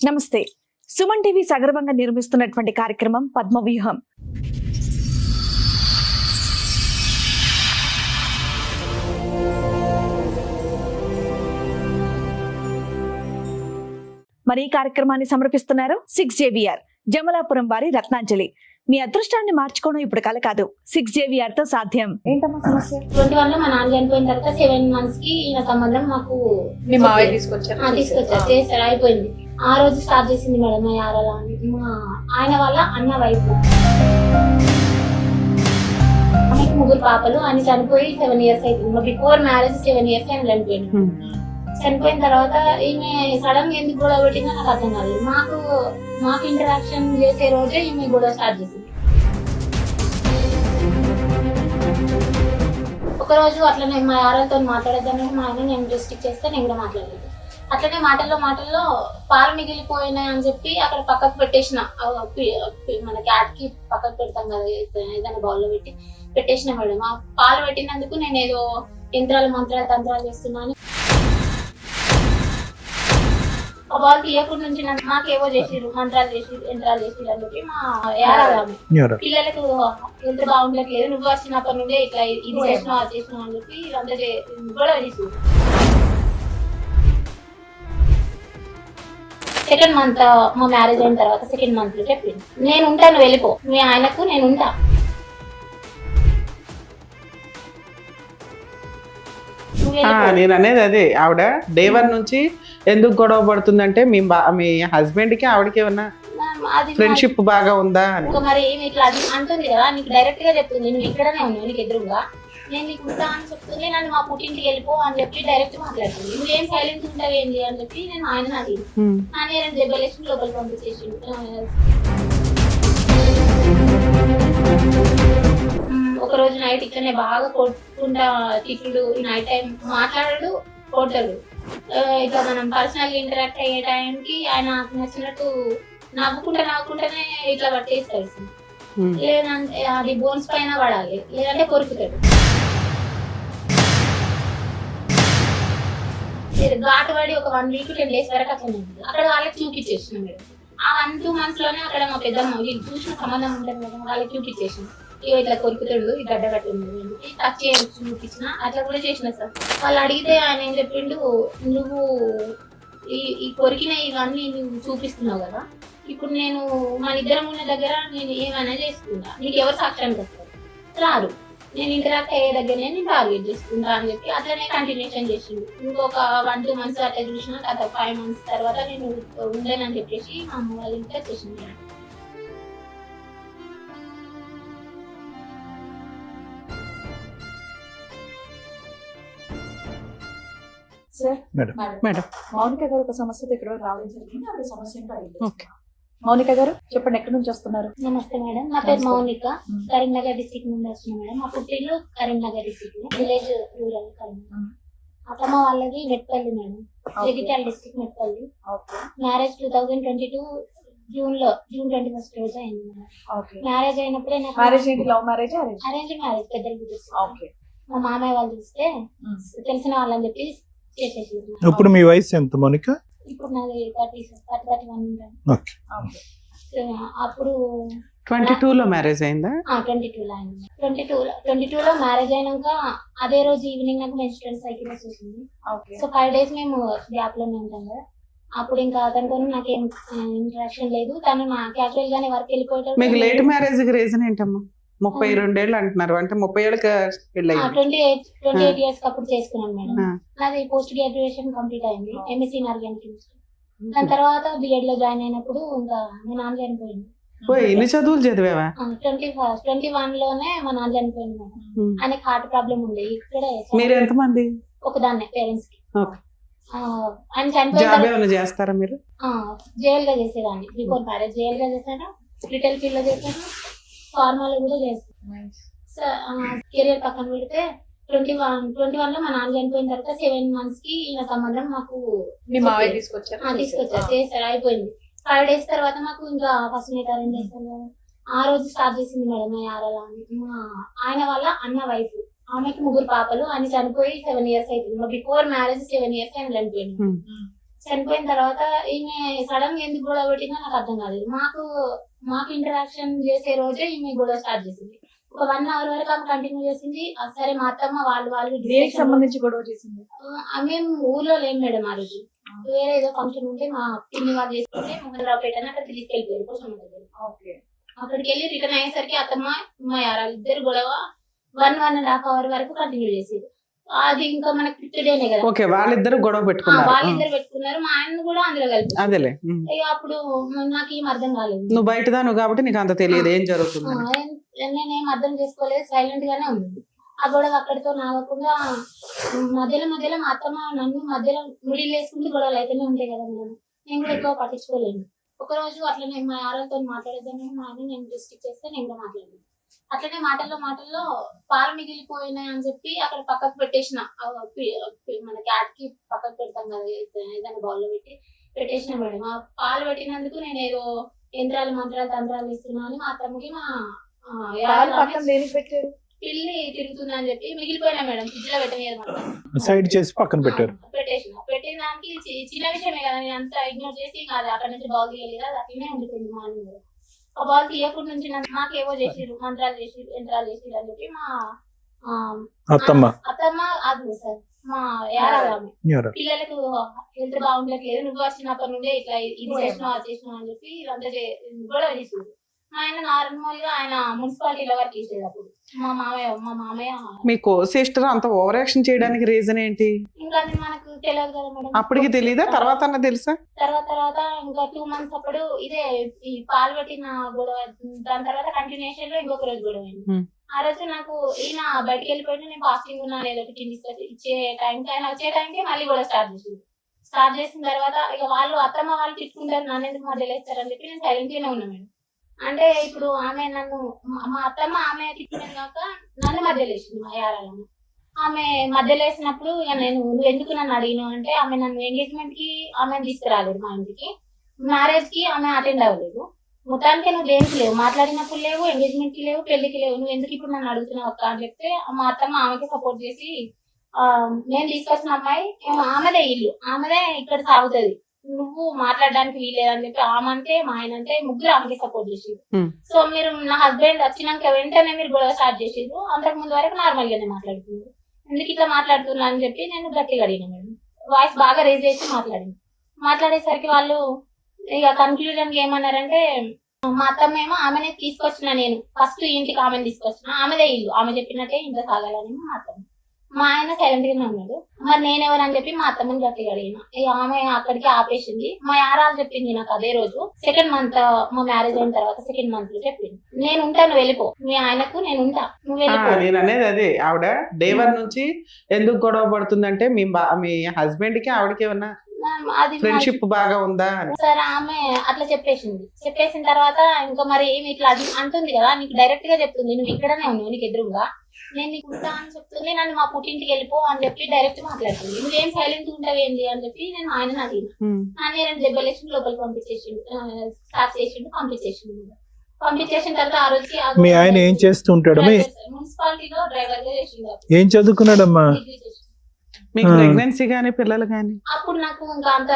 నమస్తే. సుమన్ టీవీ సగర్వంగా నిర్మిస్తున్నటువంటి కార్యక్రమం పద్మవ్యూహం. మరి ఈ కార్యక్రమాన్ని సమర్పిస్తున్నారు 6JVR జమలాపురం వారి రత్నాంజలి. మీ అదృష్టాన్ని మార్చుకోవడం ఇప్పుడు కల కాదు, 6JVR తో సాధ్యం. ఏంటమ్మా సమస్య? 21 లో మా నాన్న చనిపోయిన తర్వాత 7 months కి ఈయన సంబంధం మాకు మీ మావయ్య తీసుకొచ్చారు చేశారు. అయిపోయింది. ఆ రోజు స్టార్ట్ చేసింది మేడం మా యారాల అని. మా ఆయన వాళ్ళ అన్న వైపు ఆమెకు 3 పాపలు. ఆయన చనిపోయి 7 years అవుతుంది. మా బిఫోర్ మ్యారేజ్ 7 years ఆయన చనిపోయింది. చనిపోయిన తర్వాత ఈమె సడన్ గా ఎందుకు గొడవ పెట్టిందో నాకు అర్థం కాలేదు. మాకు ఇంటరాక్షన్ చేసే రోజే ఈమె గొడవ స్టార్ట్ చేసింది. ఒక రోజు అట్లనే మా యారాలతో మాట్లాడేదాన్ని మా ఆయన నేను రెస్ట్రిక్ట్ చేస్తే నేను కూడా మాట్లాడలేదు. అట్లనే మాటల్లో పాలు మిగిలిపోయినాయి అని చెప్పి అక్కడ పక్కకు పెట్టేసిన, మన క్యాట్ కి పక్కకు పెడతాం కదా ఏదైనా బౌల్లో పెట్టేసిన మేడం. ఆ పాలు పెట్టినందుకు నేను ఏదో మంత్రాలు తంత్రాలు చేస్తున్నాను. ఆ బాల్ తీయకుండా నుంచి నాకేవో చేసిరు, మంత్రాలు చేసిరు, యంత్రాలు చేసిరు అని చెప్పి మా యారాలు పిల్లలకు ఎంత బాగుండట్లేదు, నువ్వు వచ్చినప్పటి నుండే ఇట్లా ఇది చేసినావు అది చేసినావు అని చెప్పి అంతా గొడవ చేసి. సెకండ్ మంత్ మా మ్యారేజ్ అయిన తర్వాత సెకండ్ మంత్ లో చెప్పింది, నేను ఉంటాను వెళ్ళిపో, మీ ఆయనకు నేను ఉంటా. నేను అనేది అదే, ఆవిడ డే 1 నుంచి ఎందుకు గొడవ పడుతుందంటే మీ హస్బెండ్ కి ఆవిడకి ఏమన్నా ఫ్రెండ్షిప్ బాగా ఉందా అని. మరి ఏమి ఇట్లా అంటుంది కదా, నీకు డైరెక్ట్ గా చెప్తుంది, నువ్వు ఇక్కడనే ఉన్నావు నీకు ఎదురుగా, నేను నీకు ఉంటా అని చెప్తుంది. నన్ను మా పుట్టింటికి వెళ్ళిపో అని చెప్పి డైరెక్ట్ మాట్లాడుతుంది. నువ్వేం సైలెన్స్ ఉంటావు ఏంటి అని చెప్పి నేను ఆయన అడిగి నాన్న 2 దెబ్బలేసి లోపలికి పంపించేసి. ఒక రోజు నైట్ ఇట్లనే బాగా కొట్టుకుంటా తిట్టుడు, నైట్ టైం మాట్లాడడు, కొట్టడు. ఇట్లా మనం పర్సనల్ ఇంటరాక్ట్ అయ్యే టైంకి ఆయన నచ్చినట్టు నవ్వుకుంటానే ఇట్లా పట్టేస్తాడు. లేదంటే అది బోన్స్ పైన పడాలి, లేదంటే కొరుకుతాడు. ఘాటు పడి ఒక 1 week 10 days వరకు అట్లా అక్కడ వాళ్ళకి చూపించేసిన మీరు. ఆ 1-2 months లోనే అక్కడ మా పెద్దమ్మ చూసిన సంబంధం ఉంటుంది కదా, వాళ్ళకి చూపించేసిన. ఇట్లా కొరుకుతాడు, ఈ గడ్డ కట్టింది టచ్ చేసి చూపించిన, అట్లా కూడా చేసిన సార్. వాళ్ళు అడిగితే ఆయన ఏం చెప్పిండు, నువ్వు ఈ కొరికిన ఇవన్నీ నువ్వు చూపిస్తున్నావు కదా, ఇప్పుడు నేను మన ఇద్దరం ఉన్న దగ్గర నేను ఏమైనా చేసుకుంటా, నీకు ఎవరు సాక్ష్యానికి వస్తారు, రారు, నేను ఇంటరాక్ట్ అయ్యే దగ్గర నేను టార్గెట్ చేసుకుంటా అని చెప్పి అట్లనే కంటిన్యూషన్ చేసిండు. ఇంకొక 1-2 months అట్లా చూసిన, తర్వాత 5 months తర్వాత నేను ఉండేనని చెప్పేసి మా అమ్మ వాళ్ళ ఇంట్లో చేసింది. మేడం మౌనిక గారు ఒక సమస్యతో ఇక్కడ రావడం జరిగింది. ఆవిడ సమస్య ఏంటో అడిగింది. మౌనిక గారు చెప్పండి, ఎక్కడి నుంచి వస్తున్నారు? నమస్తే మేడం, నా పేరు మౌనిక, కరీంనగర్ డిస్ట్రిక్ట్ నుండి వస్తున్నాను మేడం. మా పుట్టిల్లు Karimnagar district, village rural Karimnagar. అత్తమ్మ వాళ్ళది Metpalli madam, Jagtial district Metpalli. Marriage 2022 June 21st రోజు అయింది మేడం. మ్యారేజ్ అయినప్పుడే నాకు లవ్ మ్యారేజ్ అరేంజ్ మ్యారేజ్ పెద్దలు. మా మామయ్య వాళ్ళు చూస్తే తెలిసిన వాళ్ళని చెప్పి చేసేసి. ఇప్పుడు మీ వయసు ఎంత మౌనిక? ఇప్పుడు నాది 31 ఉంటాను. అప్పుడు 22 లో మ్యారేజ్ అయిందా? 22 లో అయింది. 22 లో మ్యారేజ్ అయినాక అదే రోజు ఈవినింగ్ నాకు మెన్స్ట్రువల్ సైకిల్ వచ్చేసింది. సో 5 days మేము గ్యాప్ లోనే ఉంటాం కదా. అప్పుడు ఇంకా అతనితో నాకేం ఇంటరాక్షన్ లేదు, తను నా క్యాజువల్ గానే వర్క్ వెళ్ళిపోయాడు. మీకు లేట్ మ్యారేజ్ కి రీజన్ ఏంటమ్మా? 32 ఏళ్ళు అంటున్నారు, అంటే 30 ఏళ్ళకి పెళ్ళి. 28 years అప్పుడు చేసుకున్నాను మేడం. నాది పోస్ట్ గ్రాడ్యుయేషన్ కంప్లీట్ అయింది, ఎంఎస్సీ ఇన్ ఆర్గానిక్ కెమిస్ట్రీ. దాని తర్వాత బిఎడ్ లో జాయిన్ అయినప్పుడు ఇంకా మా నాన్న చనిపోయింది. ఎన్ని చదువులు చదివావా? 21 లోనే మా నాన్న చనిపోయింది మేడం. ఆయనకి హార్ట్ ప్రాబ్లం ఉంది. ఇక్కడే మీరు ఎంతమంది? ఒకదాన్నే పేరెంట్స్ కి. ఆయన చనిపోయిన చేస్తారా మీరు? జైల్ గా చేసేదాన్ని. బిఫోర్ మ్యారేజ్ జైల్ గా చేశాను, రిటైల్ ఫీల్డ్ లో చేశాను, ఫార్మాలో కూడా చేస్తాను. కెరియర్ పక్కన పెడితే 21 లో మా నాన్న చనిపోయిన తర్వాత 7 months కి ఈయన సంబంధం మాకు మీ మావయ్య తీసుకొచ్చారు చేశారు. అయిపోయింది. 5 days తర్వాత మాకు ఇంకా ఫస్ట్ నైట్ అరేంజ్ చేస్తాను కదా, ఆ రోజు స్టార్ట్ చేసింది మేడం మా యారాల అని. మా ఆయన వాళ్ళ అన్న వైఫ్, ఆమెకి 3 పాపలు. ఆయన చనిపోయి 7 years అవుతుంది. మా బిఫోర్ మ్యారేజ్ 7 years ఆయన చనిపోయింది. చనిపోయిన తర్వాత ఈమె సడన్ గా ఎందుకు గొడవ పెట్టిందో నాకు అర్థం కాలేదు. మాకు ఇంటరాక్షన్ చేసే రోజే ఈమె గొడవ స్టార్ట్ చేసింది. ఒక 1 hour వరకు ఆమె కంటిన్యూ చేసింది. సరే మా అత్తమ్మ వాళ్ళు దేనికి సంబంధించి గొడవ చేసింది? మేము ఊర్లో లేము మేడం ఆ రోజు. వేరే ఏదో ఫంక్షన్ ఉంటే మా పిన్ని వాళ్ళు చేసుకుంటే మోహన్రావుపేట అని అక్కడ తీసుకెళ్ళిపోయారు కోసం దగ్గర. అక్కడికి వెళ్ళి రిటర్న్ అయ్యేసరికి అత్తమ్మ మా యారాలు ఇద్దరు గొడవ 1.5 hour వరకు కంటిన్యూ చేసేది. అది ఇంకా మనకి ఫిఫ్త్ కదా. ఓకే, వాళ్ళిద్దరు గొడవ పెట్టుకున్నారు. వాళ్ళిద్దరు పెట్టుకున్నారు. మా ఆయన కూడా అందులో కలిపి. అదేలే. ఇక అప్పుడు నాకు ఏం అర్థం కాలేదు. నువ్వు బయటదాను కాబట్టి నీకు అంత తెలియదు ఏం జరుగుతుంది. నేనేం అర్థం చేసుకోలేదు, సైలెంట్ గానే ఉంది. ఆ గొడవ అక్కడితో నాగకుండా మధ్యలో మా అత్తమ్మ నన్ను మధ్యలో మిడిల్ వేసుకుంటే గొడవలు అయితేనే ఉంటాయి కదా మేడం. నేను కూడా ఎక్కువ పట్టించుకోలేను. ఒక రోజు అట్లనే మా ఆరోగ్యంతో మాట్లాడేద్దామని మా ఆయన నేను డిస్ట్రిక్ట్ చేస్తే నేను కూడా మాట్లాడలేదు. అట్లనే మాటల్లో పాలు మిగిలిపోయినాయి అని చెప్పి అక్కడ పక్కకు పెట్టేసిన. మన క్యాట్ కి పక్కకు పెడతాం కదా ఏదైనా బౌల్లో పెట్టేసిన మేడం. ఆ పాలు పెట్టినందుకు నేను ఏదో యంత్రాలు మంత్రాలు తంత్రాలు ఇస్తున్నా అని మా అత్తమ్మకి మా పెట్టారు. పిల్లి తిరుగుతుందా అని చెప్పి మిగిలిపోయినా మేడం. ఫ్రిడ్జ్ లో పెట్టలేదు, సైడ్ చేసి పక్కన పెట్టారు. పెట్టిన దానికి చిన్న విషయమే కదా, నేను అంతా ఇగ్నోర్ చేసి కాదు అక్కడ నుంచి బాల్ తీయాలి కదా, అట్లనే ఉండిపోయింది మార్నింగ్. ఆ బాల్ తీయకుండా నుంచి మాకేవో చేసిరు, మంత్రాలు చేసిరు, యంత్రాలు చేసిరు అని చెప్పి మా అత్తమ్మ అది సార్ మా యారాలు పిల్లలకు హెల్త్ బాగుండట్లేదు, నువ్వు వచ్చినప్పటి నుండే ఇట్లా ఇది చేసినావు అది చేసినావు అని చెప్పి ఇదంతా గొడవ చేసింది. ఆయన నార్మల్ గా ఆయన మున్సిపాలిటీలో వర్క్ చేసేది. అప్పుడు మా మామయ్య మీకు సిస్టర్ అంత ఓవర్ యాక్షన్ చేయడానికి రీజన్ ఏంటి? ఇంకా అది మనకు తెలియదు కదా మేడం. అప్పటికి తెలీదా? తర్వాత తెలుసా? తర్వాత ఇంకా 2 months అప్పుడు ఇదే ఈ పాలు పెట్టిన గొడవ. దాని తర్వాత కంటిన్యూషన్ లో ఇంకొక రోజు గొడవ అయింది. ఆ రోజు నాకు ఈయన బయటకు వెళ్ళిపోయినా నేను ఫాస్టింగ్ ఉన్నాను ఏదో ఒకటి ఇచ్చే టైంకి, ఆయన వచ్చే టైంకి మళ్ళీ గొడవ స్టార్ట్ చేసిన తర్వాత ఇక వాళ్ళు అత్తమ్మ వాళ్ళు తిట్టుకుంటారు, నన్ను ఎందుకు మధ్యలో వేస్తారని చెప్పి నేను సైలెంట్ గానే ఉన్నా మేడం. అంటే ఇప్పుడు ఆమె నన్ను మా అత్తమ్మ ఆమె తిట్టిన కాక నన్ను మధ్యలో వేసింది మా యారాలను. ఆమె మధ్యలో వేసినప్పుడు ఇక నువ్వు ఎందుకు నన్ను అడిగినావు అంటే, ఆమె నన్ను ఎంగేజ్మెంట్ కి ఆమె తీసుకురాలేదు, మా ఇంటికి మ్యారేజ్ కి ఆమె అటెండ్ అవ్వలేదు. మొత్తానికి నువ్వు దేనికి లేవు, మాట్లాడినప్పుడు లేవు, ఎంగేజ్మెంట్ కి లేవు, పెళ్లికి లేవు, నువ్వు ఎందుకు ఇప్పుడు నన్ను అడుగుతున్నావు అక్క అని చెప్తే మా అత్తమ్మ ఆమెకి సపోర్ట్ చేసి నేను తీసుకొచ్చిన అమ్మాయి ఆమెదే ఇల్లు, ఆమెదే ఇక్కడ సాగుతుంది, నువ్వు మాట్లాడడానికి వీలేదని చెప్పి ఆమె అంటే మా ఆయన అంటే ముగ్గురు ఆమెకి సపోర్ట్ చేసేది. సో మీరు నా హస్బెండ్ వచ్చినాక వెంటనే మీరు గొడవ స్టార్ట్ చేసేది. అంతకు ముందు వరకు నార్మల్ గానే మాట్లాడుతున్నారు, ఎందుకు ఇట్లా మాట్లాడుతున్నా అని చెప్పి నేను గట్టిగా అడిగిన మేడం. వాయిస్ బాగా రేజ్ చేసి మాట్లాడేసరికి వాళ్ళు ఇక కన్క్లూజన్ కి ఏమన్నారంటే, మా అత్తమ్మ ఏమో ఆమెనే తీసుకొచ్చిన, నేను ఫస్ట్ ఇంటికి ఆమెను తీసుకొచ్చిన, ఆమెదే ఇల్లు, ఆమె చెప్పినట్టే ఇంట్లో సాగాలని మా అత్తమ్మ. మా ఆయన సైలెంట్ గానే ఉన్నాడు. మరి నేనెవరని చెప్పి మా అత్తమ్మని గట్టిగా అడిగిన. ఆమె అక్కడికి ఆపేసింది. మా యారాలు చెప్పింది నాకు అదే రోజు 2nd month మా మ్యారేజ్ అయిన తర్వాత 2nd month లో చెప్పింది, నేను ఉంటా నువ్వు వెళ్ళిపో, మీ ఆయనకు నేను ఉంటా నువ్వు వెళ్ళిపో. నేను అనేది అదే, ఆవిడ డే 1 నుంచి ఎందుకు గొడవ పడుతుందంటే మీ హస్బెండ్ కి ఆవిడకి ఏమన్నా అది ఫ్రెండ్షిప్ బాగా ఉందా అని. సరే ఆమె అట్లా చెప్పేసిన తర్వాత ఇంకా మరి ఏమి ఇట్లా అది అంటుంది కదా, నీకు డైరెక్ట్ గా చెప్తుంది, నువ్వు ఇక్కడనే ఉన్నావు నీకు ఎదురుగా, నేను నీకు ఉంటా అని చెప్తుంది, నన్ను మా పుట్టింటికి వెళ్ళిపో అని చెప్పి డైరెక్ట్ మాట్లాడుతుంది. నువ్వేం సైలెంట్ ఉంటావు ఏంటి అని చెప్పి నేను ఆయన అడిగిన. నన్ను 2 దెబ్బలేసి లోపలికి పంపించేసిన తర్వాత ఆ రోజుకి మీ ఆయన ఏం చేస్తుంటాడు? మున్సిపాలిటీలో డ్రైవర్ గా చేసిండు. ఏం చదువుకున్నాడమ్మా? మీకు ప్రెగ్నెన్సీ గానీ పిల్లలు గానీ? అప్పుడు నాకు ఇంకా అంత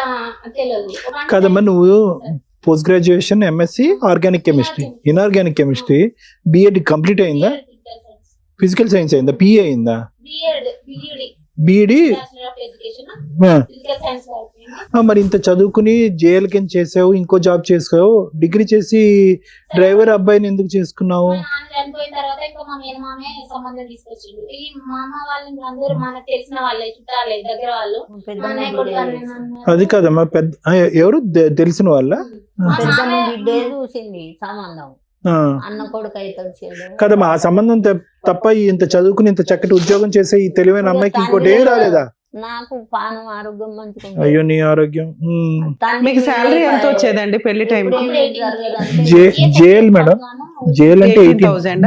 తెలియదు కదమ్మా. నువ్వు post graduation MSc organic chemistry, inorganic chemistry, BEd complete అయిందా? ఫిజికల్ సైన్స్ అయిందా? పిఏ అయిందా? బిఈడి. మరి ఇంత చదువుకుని జేఎల్ కింద చేసావు, ఇంకో జాబ్ చేసావు, డిగ్రీ చేసి డ్రైవర్ అబ్బాయిని ఎందుకు చేసుకున్నావు? చనిపోయిన తర్వాత ఇంకా మా మేనమామే సంబంధం తీసుకొచ్చిండు. ఈ మామ వాళ్ళు అందరూ మనకు తెలిసిన వాళ్ళే, చుట్టాలే, దగ్గర వాళ్ళు. అది కదమ్మా, పెద్ద ఎవరు తెలిసిన వాళ్ళ చూసింది సంబంధం, అన్న కొడుకు అయితే కదమ్మా. ఆ సంబంధం తప్ప ఇంత చదువుకుని ఇంత చక్కటి ఉద్యోగం చేసే ఈ తెలివైన అమ్మాయికి ఇంకోటి ఏం రాలేదా? నాకు పానం ఆరోగ్యం మంచిగా. అయ్యో నీ ఆరోగ్యం. మీకు శాలరీ ఎంత వచ్చేదండి పెళ్లి టైం? జేఎల్ మేడం, జేఎల్ అంటే 18,000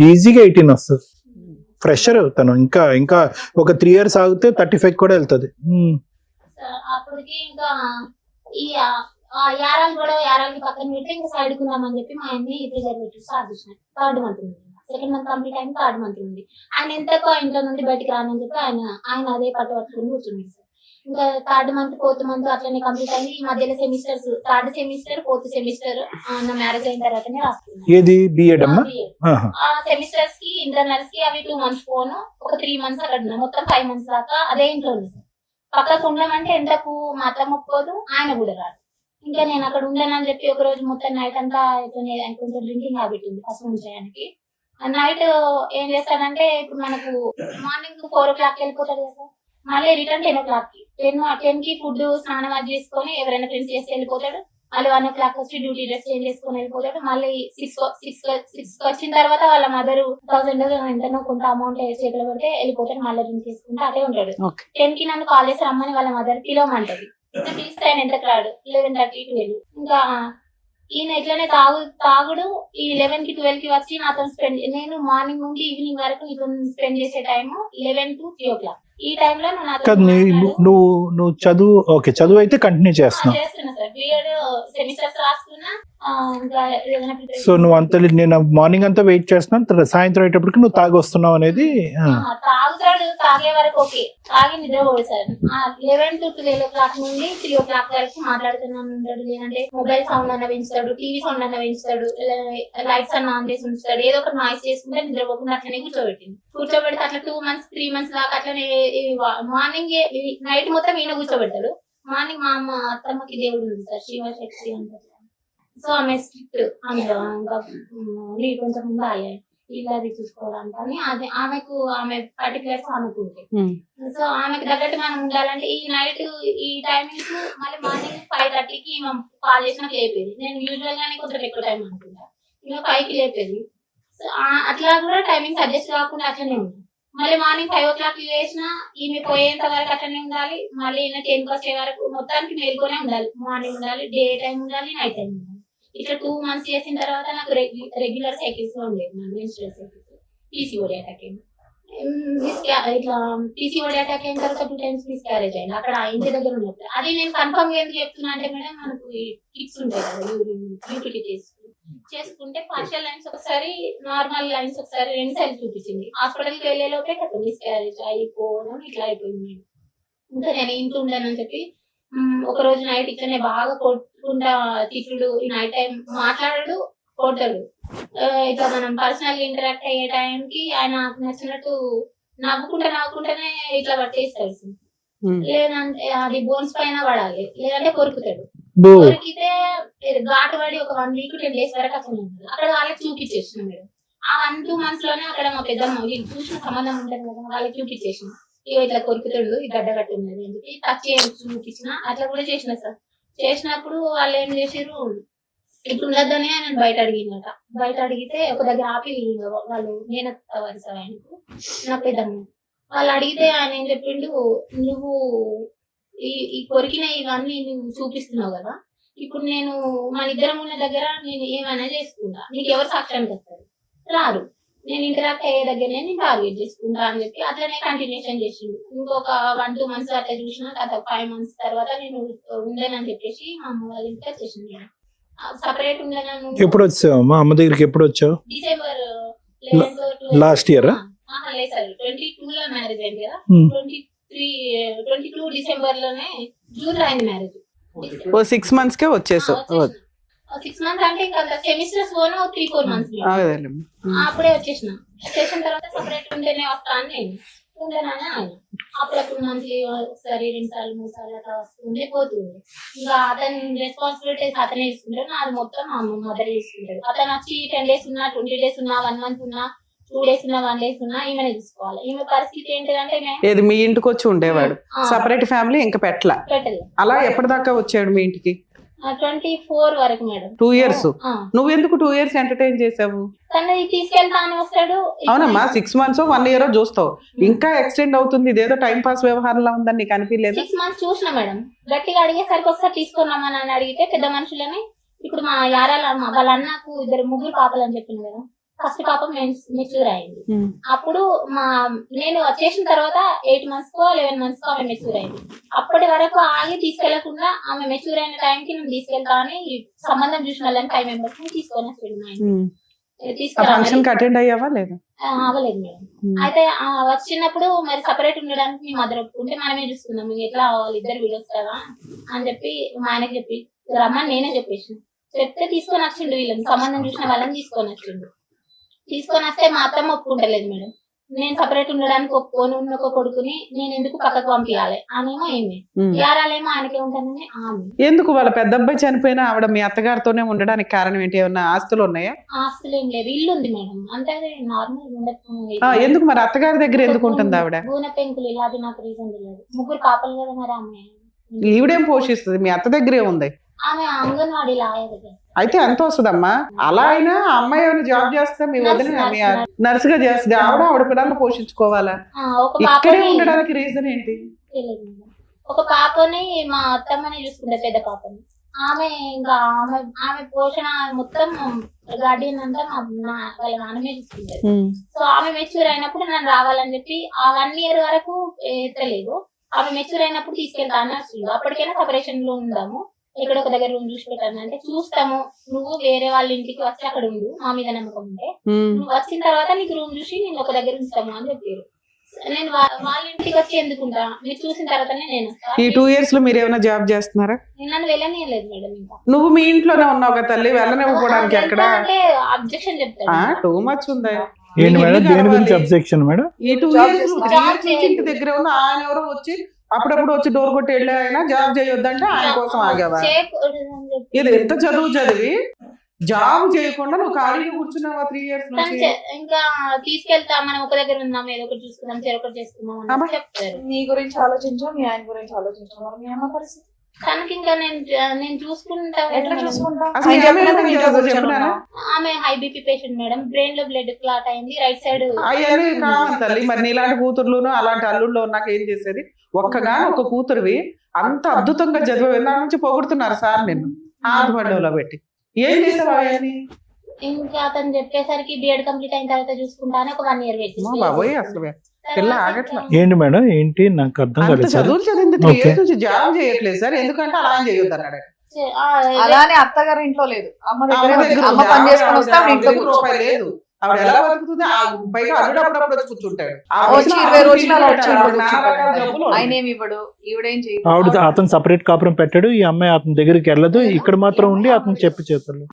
ఈజీగా 18 వస్తుంది. ఫ్రెషర్ తను. ఇంకా ఒక 3 years ఆగితే 35 కూడా వెళ్తుంది. అప్పటికి ఇంకా ఈ యారాలు కూడా యారాలకి పక్కన పెట్టి ఇంకా సైడ్ కుందామని చెప్పి మా ఆయన్ని ప్రిజర్వేటివ్ స్టార్ట్ చేసినాయి. 3rd month ఉంది, 2nd month కంప్లీట్ అయింది, 3rd month ఉంది. ఆయన ఎంతకో ఇంట్లో నుండి బయటికి రానని చెప్పి ఆయన అదే పట్టు పట్టుకుని కూర్చున్నాడు సార్. ఇంకా 3rd మంత్ 4th మంత్ అట్లనే కంప్లీట్ అయింది. ఈ మధ్యలో semesters 3rd semester 4th semester నా మ్యారేజ్ అయిన తర్వాతనే రాస్తున్నాను. ఏది బిఎడ్ అమ్మా? ఆ సెమిస్టర్స్ కి ఇంటర్నల్స్ కి అవి 2 months పోను, ఒక 3 months అక్కడ ఉన్నా, మొత్తం 5 months దాకా అదే ఇంట్లో ఉంది సార్. పక్కకు ఉండమంటే ఎంతకు మా అత్తమ్మ ఒప్పుకోదు, ఆయన కూడా రాదు. ఇంకా నేను అక్కడ ఉండనని చెప్పి ఒక రోజు మొత్తం నైట్ అంతా కొంచెం డ్రింకింగ్ హ్యాబిట్ ఉంది ఫస్ట్ నుంచి ఆయనకి. నైట్ ఏం చేస్తాడంటే ఇప్పుడు మనకు మార్నింగ్ 4 o'clock వెళ్ళిపోతాడు కదా సార్, మళ్ళీ రిటర్న్ 10 o'clock కి 10 కి ఫుడ్ స్నానం అది చేసుకొని ఎవరైనా ఫ్రెండ్స్ చేసి వెళ్ళిపోతాడు. మళ్ళీ 1 o'clock వచ్చి డ్యూటీ డ్రెస్ చేంజ్ చేసుకొని వెళ్ళిపోతాడు. మళ్ళీ 6 వచ్చిన తర్వాత వాళ్ళ మదర్ 1000 ఎంతనో కొంత అమౌంట్ చేతిలో పెడితే వెళ్ళిపోతాడు. మళ్ళీ డ్రింక్ చేసుకుంటే అదే ఉంటాడు. 10 కి నన్ను కాల్ చేసి రమ్మని వాళ్ళ మదర్ పిలవమంటది. పిలిస్తే ఆయన ఎంత రాడు, 11:30 కి వెళ్ళి. ఇంకా ఈయన ఎట్లనే తాగుడు ఈ 11 కి 12 కి వచ్చి నాతో స్పెండ్, నేను మార్నింగ్ నుండి ఈవినింగ్ వరకు నీతో స్పెండ్ చేసే టైం 11 to 3 o'clock. ఈ టైంలో నువ్వు చదువు ఓకే, చదువు అయితే కంటిన్యూ చేస్తున్నా సార్. బిఎడ్ సెమిస్టర్స్ రాసుకున్నా. సో నువ్వు అంత నేను మార్నింగ్ అంతా వెయిట్ చేస్తున్నాను, సాయంత్రం అయ్యేటప్పటికి నువ్వు తాగి వస్తున్నావు అనేది. తాగుతాడు, తాగే వరకు ఓకే, తాగి నిద్రపోడు సార్. 11 to 12 o'clock నుండి 3 o'clock వరకు మాట్లాడుతున్నాను ఉంటాడు. లేదంటే మొబైల్ సౌండ్ అన్న పెంచుతాడు, టీవీ సౌండ్ అన్న పెంచుతాడు, లైట్స్ అన్న ఆన్ చేసి ఉంచుతాడు. ఏదో ఒక నాయిస్ చేసుకుంటే నిద్రపోకుండా అట్లనే కూర్చోబెడితే అట్లా 2 months 3 months దాకా అట్లనే మార్నింగ్ నైట్ మొత్తం ఈయన కూర్చోబెడతాడు. మార్నింగ్ మా అత్తమ్మకి దేవుడు ఉంది సార్, శివశక్తి అంటారు. సో ఆమె స్ట్రిక్ట్, అందులో ఇంకా నీకు కొంచెం ఉండాలి ఇలాది చూసుకోవడానికి అని. అదే ఆమెకు ఆమె పర్టికులర్స్ ఆమెకు ఉంటాయి. సో ఆమెకు తగ్గట్టు మనం ఉండాలంటే ఈ నైట్ ఈ టైమింగ్స్ మళ్ళీ మార్నింగ్ 5:30 కి కాల్ చేసినా లేపేది. నేను యూజువల్ గానే కొంచెం ఎక్కువ టైం అనుకుంటా, ఇంకా 5 కి లేపేది. సో అట్లా కూడా టైమింగ్స్ అడ్జస్ట్ కాకుండా అట్లనే ఉంది. మళ్ళీ మార్నింగ్ 5 o'clock లేచినా ఈమె పోయేంత వరకు అట్లనే ఉండాలి. మళ్ళీ ఈయన 10కి వచ్చే వరకు మొత్తానికి మేల్కొనే ఉండాలి. మార్నింగ్ ఉండాలి, డే టైం ఉండాలి, నైట్ టైం ఉండాలి. ఇట్లా 2 months చేసిన తర్వాత నాకు రెగ్యులర్ సైకిల్స్ లో ఉండేది, మెన్స్ట్రువల్ సైకిల్స్. పీసీఓడి అటాక్ అయింది. ఇట్లా పీసీఓడి అటాక్ అయిన తర్వాత 2 times మిస్క్యారేజ్ అయింది అక్కడ ఇంటి దగ్గర ఉన్నప్పుడు. అది నేను కన్ఫర్మ్ గా ఎందుకు చెప్తున్నా అంటే మేడం, మనకు కిట్స్ ఉంటాయి కదా యూటిలిటీ చేసుకుంటే పార్షియల్ లైన్స్ ఒకసారి, నార్మల్ లైన్స్ ఒకసారి, 2 సార్లు చూపించింది. హాస్పిటల్కి వెళ్లే లోపే కదా మిస్క్యారేజ్ అయిపోవడం ఇట్లా అయిపోయింది. ఇంకా నేను ఇంట్లో ఉండనని చెప్పి ఒక రోజు నైట్ ఇట్లనే బాగా కొట్టుకుంటా తిట్టుడు, ఈ నైట్ టైం మాట్లాడాడు, కొట్టాడు. ఇట్లా మనం పర్సనల్ ఇంటరాక్ట్ అయ్యే టైంకి ఆయన నచ్చినట్టు నవ్వుకుంటేనే ఇట్లా పట్టేస్తాడు. లేదంటే అది బోన్స్ పైన పడాలి, లేదంటే కొరుకుతాడు. కొరికితే ఘాటు పడి ఒక 1 week 10 days వరకు అట్లా ఉంటుంది. అక్కడ వాళ్ళకి చూపించేసిన మేడం. ఆ 1-2 months లోనే అక్కడ మా పెద్దమ్మ వీళ్ళు చూసిన సంబంధం ఉంటుంది కదా, వాళ్ళకి చూపించేసిన ఇట్లా కొరుకుతాడు, ఈ గడ్డ కట్టి ఉన్నది అని చెప్పి టచ్ చూపించిన. అట్లా కూడా చేసిన సార్. చేసినప్పుడు వాళ్ళు ఏం చేసారు, ఇప్పుడు ఉండద్దని ఆయన బయట అడిగినట. బయట అడిగితే ఒక దగ్గర ఆపి వాళ్ళు నేనత్త వరుస ఆయనకు నా పెద్దమ్మ వాళ్ళు అడిగితే ఆయన ఏం చెప్పిండు, నువ్వు ఈ కొరికిన ఇవన్నీ నువ్వు చూపిస్తున్నావు కదా, ఇప్పుడు నేను మన ఇద్దరం ఉన్న దగ్గర నేను ఏమైనా చేసుకుంటా, నీకు ఎవరు సాక్ష్యానికి వస్తారు? రారు. నేను ఇంటరాక్ట్ అయ్యే దగ్గరనే నేను టార్గెట్ చేసుకుంటా అని చెప్పి అట్లనే కంటిన్యూషన్ చేసిండు. ఇంకొక 1-2 months అట్లా చూసిన తర్వాత 5 months తర్వాత నేను ఉండనని చెప్పేసి మా అమ్మ వాళ్ళ ఇంటికి వచ్చేసింది. సపరేట్ ఉండను. ఎప్పుడు వచ్చావు మా అమ్మ దగ్గరికి? ఎప్పుడు వచ్చావు? December last year? లేదు సార్, 22 లో మ్యారేజ్ అయింది కదా, 22 December లోనే, జూన్ లో అయింది మ్యారేజ్. 6 months కే వచ్చేసావు? 6 months అంటే ఇంకా సెమిస్టర్స్ 3-4 months అప్పుడే వచ్చేసిన తర్వాత సపరేట్ ఉంటేనే వస్తా అని నేను ఉండేనని ఆయన. అప్పుడప్పుడు మంత్లీ ఒకసారి 2 సార్లు 3 సార్లు అట్లా వస్తుండే పోతుంది. ఇంకా అతని రెస్పాన్సిబిలిటీస్ అతనే తీసుకుంటాడు, నాది మొత్తం మా మదర్ తీసుకుంటాడు. అతను వచ్చి 10 days ఉన్నా, 20 days ఉన్నా, 1 month ఉన్నా, 2 days ఉన్నా, 1 day ఉన్నా ఈమెనే తీసుకోవాలి. ఈమె పరిస్థితి ఏంటంటే ఏది మీ ఇంటికి వచ్చి ఉండేవాడు, సపరేట్ ఫ్యామిలీ ఇంకా పెట్టలేదు. అలా ఎప్పటిదాకా వచ్చాడు మీ ఇంటికి? 24 వరకు మేడం. 2 years. నువ్వు ఎందుకు 2 years ఎంటర్టైన్ చేసావు? తనని తీసుకెళ్తాను వస్తాడు. అవునమ్మా, 6 months 1 year చూస్తావు, ఇంకా ఎక్స్టెండ్ అవుతుంది. ఇదేదో టైం పాస్ వ్యవహారంలో ఉందని నీకు అనిపించలేదు? 6 months చూసిన మేడం. గట్టిగా అడిగేసరికి ఒకసారి తీసుకున్నామని అని అడిగితే పెద్ద మనుషులని, ఇప్పుడు మా యారాల వాళ్ళ అన్నకు 2 పాపలు అని చెప్పింది కదా, ఫస్ట్ పాప మెచ్యూర్ అయింది. అప్పుడు నేను వచ్చేసిన తర్వాత 8 months కో 11 months కో ఆమె మెచ్యూర్ అయింది. అప్పటి వరకు ఆగి తీసుకెళ్లకుండా ఆమె మెచ్యూర్ అయిన టైంకి నేను తీసుకెళ్తా అని సంబంధం చూసిన వాళ్ళని 5 members తీసుకొని వచ్చాడు. ఆ ఫంక్షన్ కి అటెండ్ అయ్యావా లేదా? అవ్వలేదు మేడం. అయితే వచ్చినప్పుడు మరి సపరేట్ ఉండడానికి మీ మదర్ ఒప్పుకుంటే మనమే చూసుకుందాం, మీకు ఎట్లా అవ్వాలి, ఇద్దరు వీడియోస్ కదా అని చెప్పి మా ఆయనకి చెప్పి రమ్మని నేనే చెప్పేసి చెప్తే తీసుకొని వచ్చిండు. వీళ్ళని సంబంధం చూసిన వాళ్ళని తీసుకొని వచ్చిండు. తీసుకొని వస్తే మా అత్తమ్మ ఒప్పుకుంటలేదు మేడం. నేను సపరేట్ ఉండడానికి ఒప్పుకొని ఉన్న ఒక కొడుకుని నేను ఎందుకు పక్కకు పంపించాలి అనేమో ఏమి యారాలేమో ఆయనకే ఉంటానని ఆమె. ఎందుకు వాళ్ళ పెద్ద అబ్బాయి చనిపోయినా ఆవిడ మీ అత్తగారితోనే ఉండడానికి కారణం ఏంటి? ఏమన్నా ఆస్తులు ఉన్నాయా? ఆస్తులు ఏం లేదు, ఇల్లు ఉంది మేడం, అంటే నార్మల్. ఎందుకు మరి అత్తగారి దగ్గర ఎందుకు ఉంటుంది ఆవిడ? గూనె పెంకులు ఇలా, అది నాకు రీజన్ తెలియదు. ముగ్గురు పాపలు కదా మరి ఆమె. ఈవిడేం పోషిస్తుంది? మీ అత్త దగ్గరే ఉంది. ఆమె అంగన్వాడీ లాయర్. అయితే ఎంత వస్తుందమ్మా? అలా అయినా అమ్మాయి ఏమైనా జాబ్ చేస్తే మీ వదిన నర్స్ గా చేస్తుంది, ఆవిడ పిల్లల్ని పోషించుకోవాలా? ఇక్కడే ఉండడానికి రీజన్ ఏంటి? ఒక పాపని మా అత్తమ్మని చూసుకుంటే, పెద్ద పాపని. ఆమె ఇంకా ఆమె పోషణ మొత్తం గార్డియన్ అంతా వాళ్ళ నాన్నమే చూసుకుంటారు. సో ఆమె మెచ్యూర్ అయినప్పుడు నన్ను రావాలని చెప్పి ఆ 1 year వరకు ఎత్తలేదు. ఆమె మెచ్యూర్ అయినప్పుడు తీసుకెళ్తా అన్నారు. అప్పటికైనా సపరేషన్ లో ఉందాము, ఇక్కడ ఒక దగ్గర రూమ్ చూసి పెట్టాను అంటే చూస్తాము, నువ్వు వేరే వాళ్ళ ఇంటికి వచ్చి అక్కడ ఉండు, మా మీద నమ్మకం ఉంటే నువ్వు వచ్చిన తర్వాత నీకు రూమ్ చూసి నేను ఒక దగ్గర ఉంచుతాము అని చెప్పారు. నేను వాళ్ళ ఇంటికి వచ్చి ఎందుకుంటా, మీరు చూసిన తర్వాతనే నేను. ఈ 2 years లో మీరు ఏమైనా జాబ్ చేస్తున్నారా? నన్ను వెళ్ళనియలేదు మేడం. ఇంకా నువ్వు మీ ఇంట్లోనే ఉన్నావు కదా తల్లి, వెళ్ళనివ్వడానికి ఎక్కడ అబ్జెక్షన్ చెప్తాను. టూ మచ్ ఉందా? ఏంటి మేడం, దేని గురించి అబ్జెక్షన్ మేడం? ఈ 2 years ఇంటి దగ్గర ఉన్న ఆయన ఎవరో వచ్చి అప్పుడప్పుడు వచ్చి డోర్ కొట్టి వెళ్ళి ఆయన జాబ్ చేయొద్దంటే ఆయన కోసం ఆగావా? ఇది ఎంత చదువు చదివి జాబ్ చేయకుండా నువ్వు ఖాళీగా కూర్చున్నావా 3 years నుంచి? ఇంకా తీసుకెళ్తా, మనం ఒక దగ్గర ఉన్నాం, ఏదో ఒకటి చూసుకుందాం, చెరొకటి చేసుకుందాం అని చెప్తారు. నీ గురించి ఆలోచించు, మీ ఆయన గురించి ఆలోచించు. మీ అమ్మ పరిస్థితి తనకి ఇంకా నేను చూసుకుంటా. ఎట్లా చూసుకుంటా? ఆమె high BP patient madam, brain లో బ్లడ్ క్లాట్ అయింది, రైట్ సైడ్. అయ్యని కావాలి తల్లి. మరి నీలాంటి కూతుర్లును అలాంటి అల్లుళ్ళు నాకు ఏం చేసేది? ఒక్కగా ఒక కూతురువి అంత అద్భుతంగా చదివే దాని నుంచి పొగుడుతున్నారు సార్ నిన్ను ఆత్మహత్యలో పెట్టి. ఏం చేసావా? ఇంకా అతను చెప్పేసరికి బిఎడ్ కంప్లీట్ అయిన తర్వాత చూసుకుంటానే ఒక 1 year వెయిట్. బాబోయ్, అసలు పిల్ల ఆగట్లా. ఏంటి మేడం, ఏంటి నాకు అర్థం కాలేదు. చదువులు చదివింది 3 years నుంచి జాబ్ చేయట్లేదు సార్, ఎందుకంటే అలా చేయొద్దు అన్నాడు. అలానే అత్తగారి ఇంట్లో లేదు, అమ్మ దగ్గర అమ్మ పని చేసుకొని వస్తే ఆవిడ ఇంట్లో రూపాయి లేదు. ఆవిడ ఎలా బతుకుతుంది? పైగా అల్లుడప్పుడు వచ్చి కూర్చుంటాడు. వచ్చి 20 రోజులు అలా వచ్చి ఆయన ఏమి ఇవ్వడు, ఈవిడేం చేయదు. ఆవిడ అతను సపరేట్ కాపురం పెట్టాడు, ఈ అమ్మాయి అతని దగ్గరికి వెళ్ళదు, ఇక్కడ మాత్రం ఉండి అతను చెప్పి చేస్తాడు.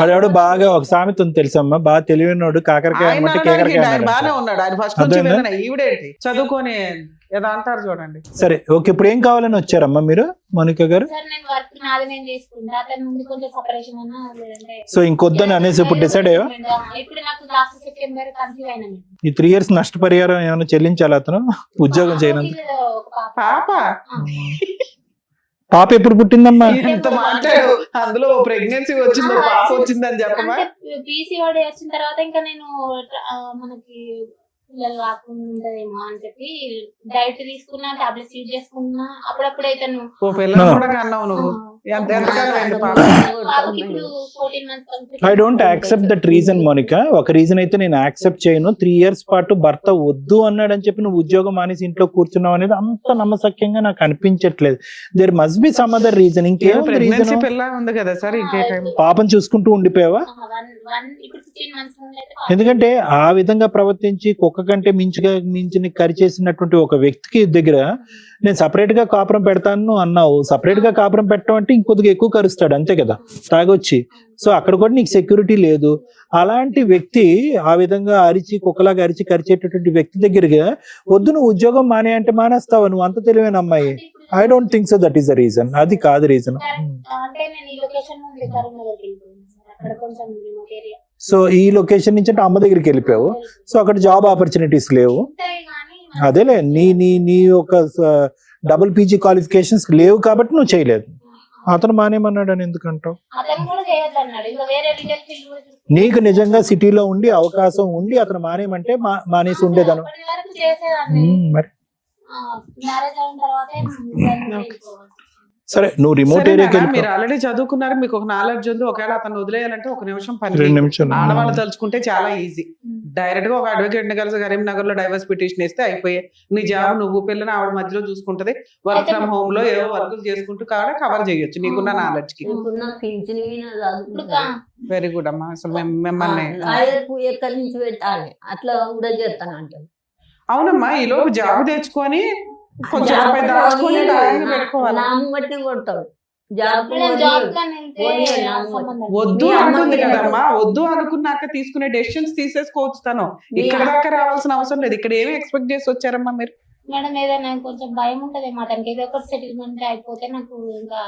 అది ఆవిడ బాగా ఒక సామెత ఉంది తెలుసమ్మా, బాగా తెలివైనోడు కాకరకాయ అనమాట కేకరకాయ. బాగానే ఉన్నాడు ఆయన ఫస్ట్ నుంచి. ఈవిడేంటి చదువుకొని ఏదో అంటారు చూడండి. సరే ఓకే, ఇప్పుడు ఏం కావాలని వచ్చారమ్మా మీరు మౌనిక గారు? సో ఇంకొద్దని అనేసి ఇప్పుడు డిసైడ్ అయ్యా? ఈ 3 years నష్టపరిహారం ఏమైనా చెల్లించాలి అతను ఉద్యోగం చేయనందుకు? పాప ఎప్పుడు పుట్టిందమ్మా? ఇంత మాట్లాడు, అందులో ప్రెగ్నెన్సీ వచ్చిందో పాప వచ్చిందని చెప్పమా? పీసీఓడి వచ్చిన తర్వాత ఇంకా నేను మనకి పిల్లలు కాకుండా ఉంటదేమో అని చెప్పి డైట్ తీసుకున్నా, టాబ్లెట్స్ యూజ్ చేసుకున్నా. అప్పుడప్పుడు అయితే I don't accept that reason Monika. ఒక రీజన్ అయితే నేను యాక్సెప్ట్ చేయను. 3 years పాటు భర్త వద్దు అన్నాడని చెప్పి నువ్వు ఉద్యోగం మానేసి ఇంట్లో కూర్చున్నావు అనేది అంత నమ్మసక్యంగా నాకు అనిపించట్లేదు. There must be some other reason. ఇంకేం రీజన్? పాపం చూసుకుంటూ ఉండిపోయావా? ఎందుకంటే ఆ విధంగా ప్రవర్తించి కుక్క కంటే మించి కరిచేసినటువంటి ఒక వ్యక్తికి దగ్గర నేను సపరేట్ గా కాపురం పెడతాను అన్నావు. సపరేట్ గా కాపురం పెట్టడం అంటే ఇంకొద్దిగా ఎక్కువ కరుస్తాడు అంతే కదా తాగొచ్చి. సో అక్కడ కూడా నీకు సెక్యూరిటీ లేదు. అలాంటి వ్యక్తి ఆ విధంగా అరిచి కుక్కలాగా అరిచి కరిచేటటువంటి వ్యక్తి దగ్గరగా వద్దు నువ్వు ఉద్యోగం మానే అంటే మానేస్తావా? నువ్వు అంత తెలివైన అమ్మాయి. I don't think so that is the reason. అది కాదు రీజన్. సో ఈ లొకేషన్ నుంచి అంటే అమ్మ దగ్గరికి వెళ్ళిపోయావు. సో అక్కడ జాబ్ ఆపర్చునిటీస్ లేవు. అదేలే నీ ఒక డబుల్ పీజీ క్వాలిఫికేషన్స్ లేవు కాబట్టి నువ్వు చేయలేదు. అతను మానేమన్నాడు అని ఎందుకంటావు? నీకు నిజంగా సిటీలో ఉండి అవకాశం ఉండి అతను మానేమంటే మానేసి ఉండేదను మరి. సరే నువ్వు రిమోట్ ఏరియాకి సరేనా? మీరు వెళ్ళి ఆల్రెడీ చదువుకున్నారు, మీకు ఒక నాలెడ్జ్ ఉంది. ఒకవేళ అతను వదిలేయాలంటే ఒక నిమిషం పని 2 చేయదు. నిమిషాలు ఆడవాళ్ళు తలుచుకుంటే చాలా ఈజీ. డైరెక్ట్ గా ఒక అడ్వకేట్ ని కలిసి కరీంనగర్ లో డైవర్స్ పిటిషన్ వేస్తే అయిపోయే. నీ జాబ్ నువ్వు పిల్లని ఆవిడ మధ్యలో చూసుకుంటది. వర్క్ ఫ్రమ్ హోమ్ లో ఏవో వర్కులు చేసుకుంటూ కాడ కవర్ చేయొచ్చు నీకున్న నాలెడ్జ్ కి. ఇప్పుడు పింఛన్ వెరీ గుడ్ అమ్మా. అసలు మిమ్మల్ని ఎక్కడి నుంచి పెట్టాలి అట్లా కూడా చేస్తాను అంటారు. అవునమ్మా, ఈ లోపు జాబ్ తెచ్చుకొని కొంచెం రూపాయి దాచుకొని దాన్ని పెట్టుకోవాలి. నామం బట్టి కొడతాడు. జాబ్ జాబ్ కానీ వెళ్తే సంబంధం వద్దు అంటుంది కదమ్మా. వద్దు అనుకున్నాక తీసుకునే డెసిషన్స్ తీసేసుకోవచ్చు తను. ఇక్కడ దాకా రావాల్సిన అవసరం లేదు. ఇక్కడ ఏమి ఎక్స్పెక్ట్ చేసి వచ్చారమ్మా మీరు? మేడం ఏదైనా కొంచెం భయం ఉంటది మా తనకి. ఏదో ఒకటి సెటిల్మెంట్ అయిపోతే నాకు ఇంకా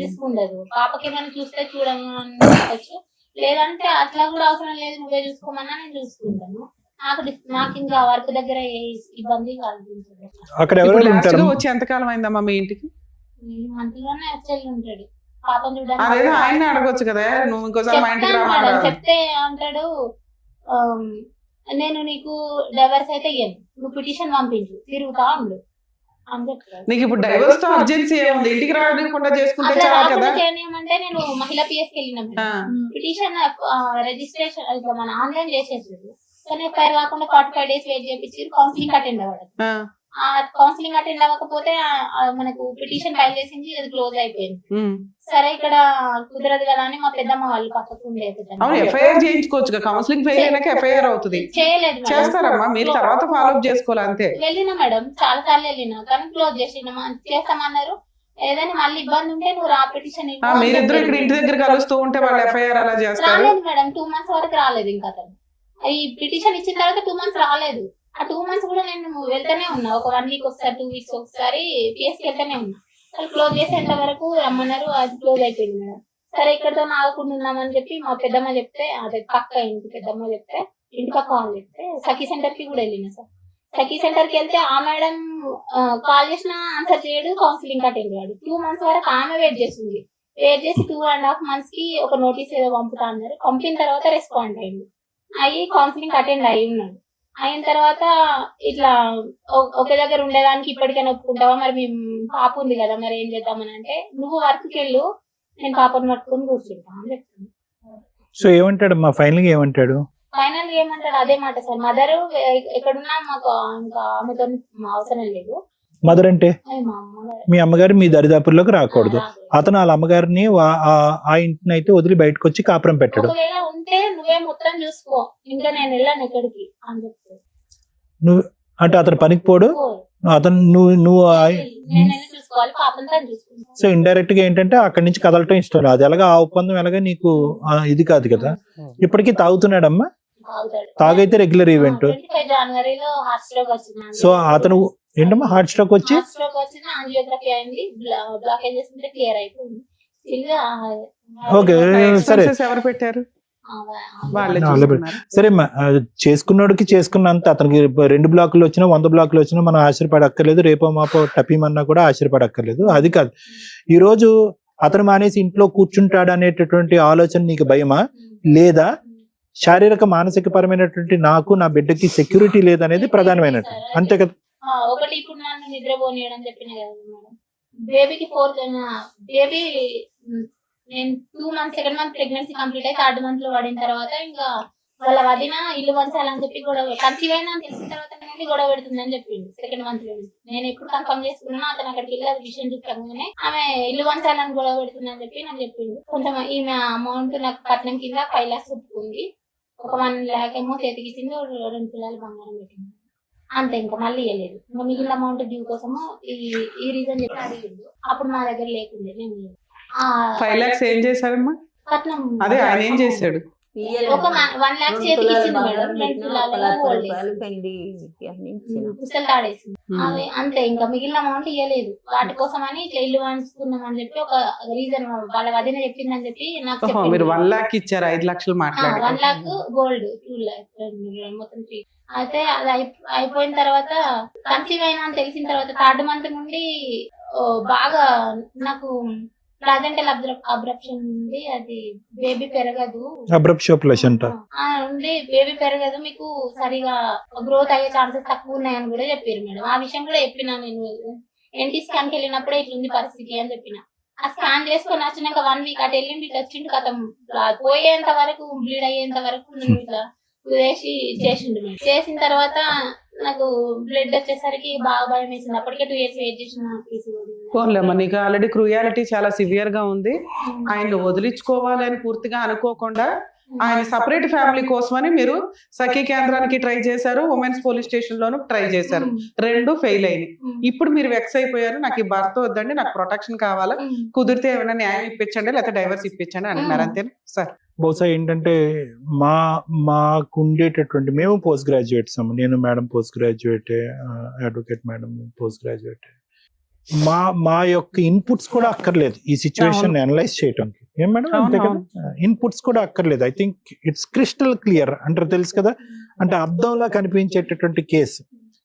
రిస్క్ ఉండదు. పాపకి ఏమైనా చూస్తే చూడవచ్చు, లేదంటే అట్లా కూడా అవసరం లేదు, నువ్వే చూసుకోమన్నా నేను చూసుకుంటాను. నాకు ఇంకా వర్క్ దగ్గర ఏ ఇబ్బంది కనిపించదు. అక్కడ ఎవరు ఉంటారు? వచ్చి ఎంతకాలం అయిందమ్మా మీ ఇంటికి? మంత్లోనే వచ్చేది ఉంటాడు. పాపం చూడండి, అదేదో ఆయన అడగొచ్చు కదా, నువ్వు ఇంకోసారి మా ఇంటికి మేడం రా. చెప్తే అంటాడు నేను నీకు డైవర్స్ అయితే ఇయ్యను, నువ్వు పిటిషన్ పంపించు, తిరుగుతా ఉండు అని చెప్తాడు. నీకు ఇప్పుడు డైవర్స్ తో అర్జెన్సీ ఏముంది? ఇంటికి రాకుండా చేసుకుంటే అట్లా చాలు కదా. రాకుండా చేయమంటే నేను మహిళా పిఎస్కి వెళ్ళిన పిటిషన్ రిజిస్ట్రేషన్ ఇట్లా మన ఆన్లైన్ చేసేసాడు. కానీ ఎఫ్ఐఆర్ కాకుండా 45 days వెయిట్ చేయించి కౌన్సిలింగ్ అటెండ్ అవ్వడం. ఆ కౌన్సిలింగ్ అటెండ్ అవ్వకపోతే మనకు పిటిషన్ ఫైల్ చేసింది, అది క్లోజ్ అయిపోయింది. సరే ఇక్కడ కుదరదు కదా అని మా పెద్దమ్మ వాళ్ళు పక్కకు ఉండే ఎఫ్ఐఆర్ చేయించుకోవచ్చు. కౌన్సిలింగ్ ఫెయిల్ అయినాక ఎఫ్ఐఆర్ అవుతుంది. చేయలేదు. చేస్తారమ్మా, మీరు తర్వాత ఫాలో అప్ చేసుకోవాలి అంతే. వెళ్ళినా మేడం, చాలా సార్లు వెళ్ళినా, కానీ క్లోజ్ చేస్తామన్నారు. ఏదైనా మళ్ళీ ఇబ్బంది ఉంటే నువ్వు రా పిటిషన్. మీరిద్దరు ఇక్కడ ఇంటి దగ్గర కలుస్తూ ఉంటే వాళ్ళు ఎఫ్ఐఆర్ అలా చేస్తారు. రాలేదు మేడం, 2 months వరకు రాలేదు. ఇంకా అతను ఈ పిటిషన్ ఇచ్చిన తర్వాత 2 months రాలేదు. ఆ 2 months కూడా నేను వెళ్తానే ఉన్నా. ఒక 1 week ఒకసారి, 2 weeks ఒకసారి పిఎస్కి వెళ్తానే ఉన్నా. వాళ్ళు క్లోజ్ చేసేంత వరకు రమ్మన్నారు, అది క్లోజ్ అయిపోయింది మేడం. సరే ఇక్కడతో ఆగకుండా ఉన్నామని చెప్పి మా పెద్దమ్మ చెప్తే, అదే పక్క ఇంటి పెద్దమ్మ చెప్తే, ఇంటి పక్క వాళ్ళు చెప్తే సఖీ సెంటర్ కి కూడా వెళ్ళిన సార్. సఖీ సెంటర్ కి వెళ్తే ఆ మేడం కాల్ చేసినా ఆన్సర్ చేయడు, కౌన్సిలింగ్ అటెండ్ కాదు. 2 months వరకు ఆమె వెయిట్ చేస్తుంది. వెయిట్ చేసి 2.5 months కి ఒక నోటీస్ ఏదో పంపుతా అన్నారు. పంపిన తర్వాత రెస్పాండ్ అయ్యింది. అయ్యి కౌన్సిలింగ్ అటెండ్ అయ్యి ఉన్నాడు. అయిన తర్వాత ఇట్లా ఒకే దగ్గర ఉండేదానికి ఇప్పటికైనా ఒప్పుకుంటావా, మరి మేము పాప ఉంది కదా, మరి ఏం చేద్దామని అంటే, నువ్వు వర్క్కి వెళ్ళు, నేను పాపను పట్టుకొని కూర్చుంటా అని చెప్తాను. సో ఏమంటాడు మా ఫైనల్ గా? ఏమంటాడు ఫైనల్ గా? ఏమంటాడు అదే మాట సార్. మదర్ ఎక్కడున్నా మాకు ఇంకా ఆమెతో అవసరం లేదు. మదర్ అంటే మా అమ్మగారు మీ అమ్మగారు మీ దరిదాపుల్లోకి రాకూడదు. అతను వాళ్ళ అమ్మగారిని ఆ ఇంటిని అయితే వదిలి బయటకు వచ్చి కాపురం పెట్టాడు. ఒకవేళ ఉంటే నువ్వే మొత్తం చూసుకో, ఇంకా నేను వెళ్ళాను ఎక్కడికి అని చెప్తాను. నువ్వు అంటే అతను పనికి పోడు, అతను నువ్వు నేను చూసుకోవాలి, పాపం తను చూసుకుంటాను. సో ఇండైరెక్ట్ గా ఏంటంటే అక్కడి నుంచి కదలటం ఇష్టం లేదు. అది ఎలాగా ఆ ఒప్పందం ఎలాగా నీకు ఇది కాదు కదా. ఇప్పటికీ తాగుతున్నాడమ్మా? తాగైతే రెగ్యులర్ ఈవెంట్. 25 జనవరిలో హార్ట్ స్ట్రోక్ వచ్చింది. సో అతను ఏంటమ్మా హార్ట్ స్ట్రోక్ వచ్చి ఆంజియోగ్రఫీ అయింది, బ్లాకేజెస్ ఉంటే క్లియర్ అయిపోయింది. ఓకే సరే, ఎవరు పెట్టారు? సరే చేసుకున్నోడికి చేసుకున్నంత. అతనికి 2 బ్లాకులు వచ్చినా 100 బ్లాకులు వచ్చినా మనం ఆశ్చర్యపడక్కర్లేదు. రేపో మాపో టపీమన్నా కూడా ఆశ్చర్యపడక్కర్లేదు. అది కాదు, ఈ రోజు అతను మానేసి ఇంట్లో కూర్చుంటాడు అనేటటువంటి ఆలోచన నీకు భయమా, లేదా శారీరక మానసిక పరమైనటువంటి నాకు నా బిడ్డకి సెక్యూరిటీ లేదనేది ప్రధానమైనట్టు, అంతే కదా? ఒకటి ఇప్పుడు నన్ను నిద్రపోనియడం చెప్పిన కదా మేడం. బేబీకి 4 బేబీ నేను 2 months, 2nd month pregnancy complete అయి 3rd month లో పడిన తర్వాత ఇంకా వాళ్ళ వదిన ఇల్లు వంచాలని చెప్పి గొడవ, కన్సీవ్ అయినా తెలిసిన తర్వాత నుండి గొడవ పెడుతుందని చెప్పింది 2nd month లో. నేను ఎప్పుడు కన్ఫర్మ్ చేసుకున్నా అతను అక్కడికి వెళ్ళి అది విషయం చెప్పగానే ఆమె ఇల్లు వంచాలని గొడవ పెడుతుందని చెప్పి నాకు చెప్పింది. కొంచెం ఈమె అమౌంట్ నాకు కట్నం కింద 5 lakhs ఒప్పుకుంది. ఒక 1 lakh ఏమో చేతికి ఇచ్చింది, 2 తులాలు బంగారం పెట్టింది. అంతే, ఇంకా మళ్ళీ ఇవ్వలేదు. ఇంకా మిగిలిన అమౌంట్ డ్యూ కోసము ఈ రీజన్ చెప్పి అడిగిండు. అప్పుడు మా దగ్గర లేకుండే, నేను 5 lakhs ఏం చేశారమ్మా? కట్నం అదే ఆయన ఏం చేశాడు? ఒక 1 lakh చేతికి ఇచ్చింది మేడం, 2 తులాలు పుస్తలు తాడేసింది. అవి అంతే, ఇంకా మిగిలిన అమౌంట్ ఇవ్వలేదు. వాటి కోసం అని ఇట్లా ఇల్లు వంచుకున్నాం అని చెప్పి ఒక రీజన్ వాళ్ళ వదిన చెప్పిందని చెప్పి నాకు మీరు 1 lakh ఇచ్చారు, 5 lakhs మాట్లాడారు. 1 lakh గోల్డ్, 2 lakh మొత్తం 3. అయితే అది అయిపోయిన తర్వాత కన్సీవ్ అయినా అని తెలిసిన తర్వాత 3rd month నుండి బాగా నాకు ప్లాజెంటల్ అబ్రప్షన్ ఉంది, అది బేబీ పెరగదు, ఉండి బేబీ పెరగదు, మీకు సరిగా గ్రోత్ అయ్యే ఛాన్సెస్ తక్కువ ఉన్నాయని కూడా చెప్పారు మేడం. ఆ విషయం కూడా చెప్పినా, నేను ఎన్టీ స్కాన్ కి వెళ్ళినప్పుడే ఇట్లుంది పరిస్థితి అని చెప్పిన. ఆ స్కాన్ చేసుకొని వచ్చినాక 1 వీక్ అటు వెళ్ళిండి ఇట్లా వచ్చిండు కథం పోయేంత వరకు బ్లీడ్ అయ్యేంత వరకు నేను ఇట్లా వేసి చేసిండు. చేసిన తర్వాత నాకు బ్లడ్ వచ్చేసరికి బాగా భయం వేసింది. అప్పటికే 2 years వెయిట్ చేసిన పోన్లేమ్మా, నీకు ఆల్రెడీ క్రూయాలిటీ చాలా సివియర్ గా ఉంది. ఆయన వదిలించుకోవాలి అని పూర్తిగా అనుకోకుండా ఆయన సపరేట్ ఫ్యామిలీ కోసమని మీరు సఖీ కేంద్రానికి ట్రై చేశారు, ఉమెన్స్ పోలీస్ స్టేషన్ లోను ట్రై చేశారు, 2 ఫెయిల్ అయినాయి. ఇప్పుడు మీరు వెక్స్ అయిపోయారు, నాకు ఈ భర్త వద్దండి, నాకు ప్రొటెక్షన్ కావాలా, కుదిరితే ఏమైనా న్యాయం ఇప్పించండి లేకపోతే డైవర్స్ ఇప్పించండి అంటున్నారు, అంతేనా సార్? బహుశా ఏంటంటే మాకు ఉండేటటువంటి మేము పోస్ట్ గ్రాడ్యుయేట్స్ అమ్మ, నేను మేడం పోస్ట్ గ్రాడ్యుయేటే, అడ్వకేట్ మేడం పోస్ట్ గ్రాడ్యుయేటే. మా యొక్క ఇన్పుట్స్ కూడా అక్కర్లేదు ఈ సిచ్యువేషన్ అనలైజ్ చేయడానికి. ఏం మేడం అంతే కదా, ఇన్పుట్స్ కూడా అక్కర్లేదు. I think it's crystal clear అంటారు, తెలుసు కదా. అంటే అర్థంలా కనిపించేటటువంటి కేసు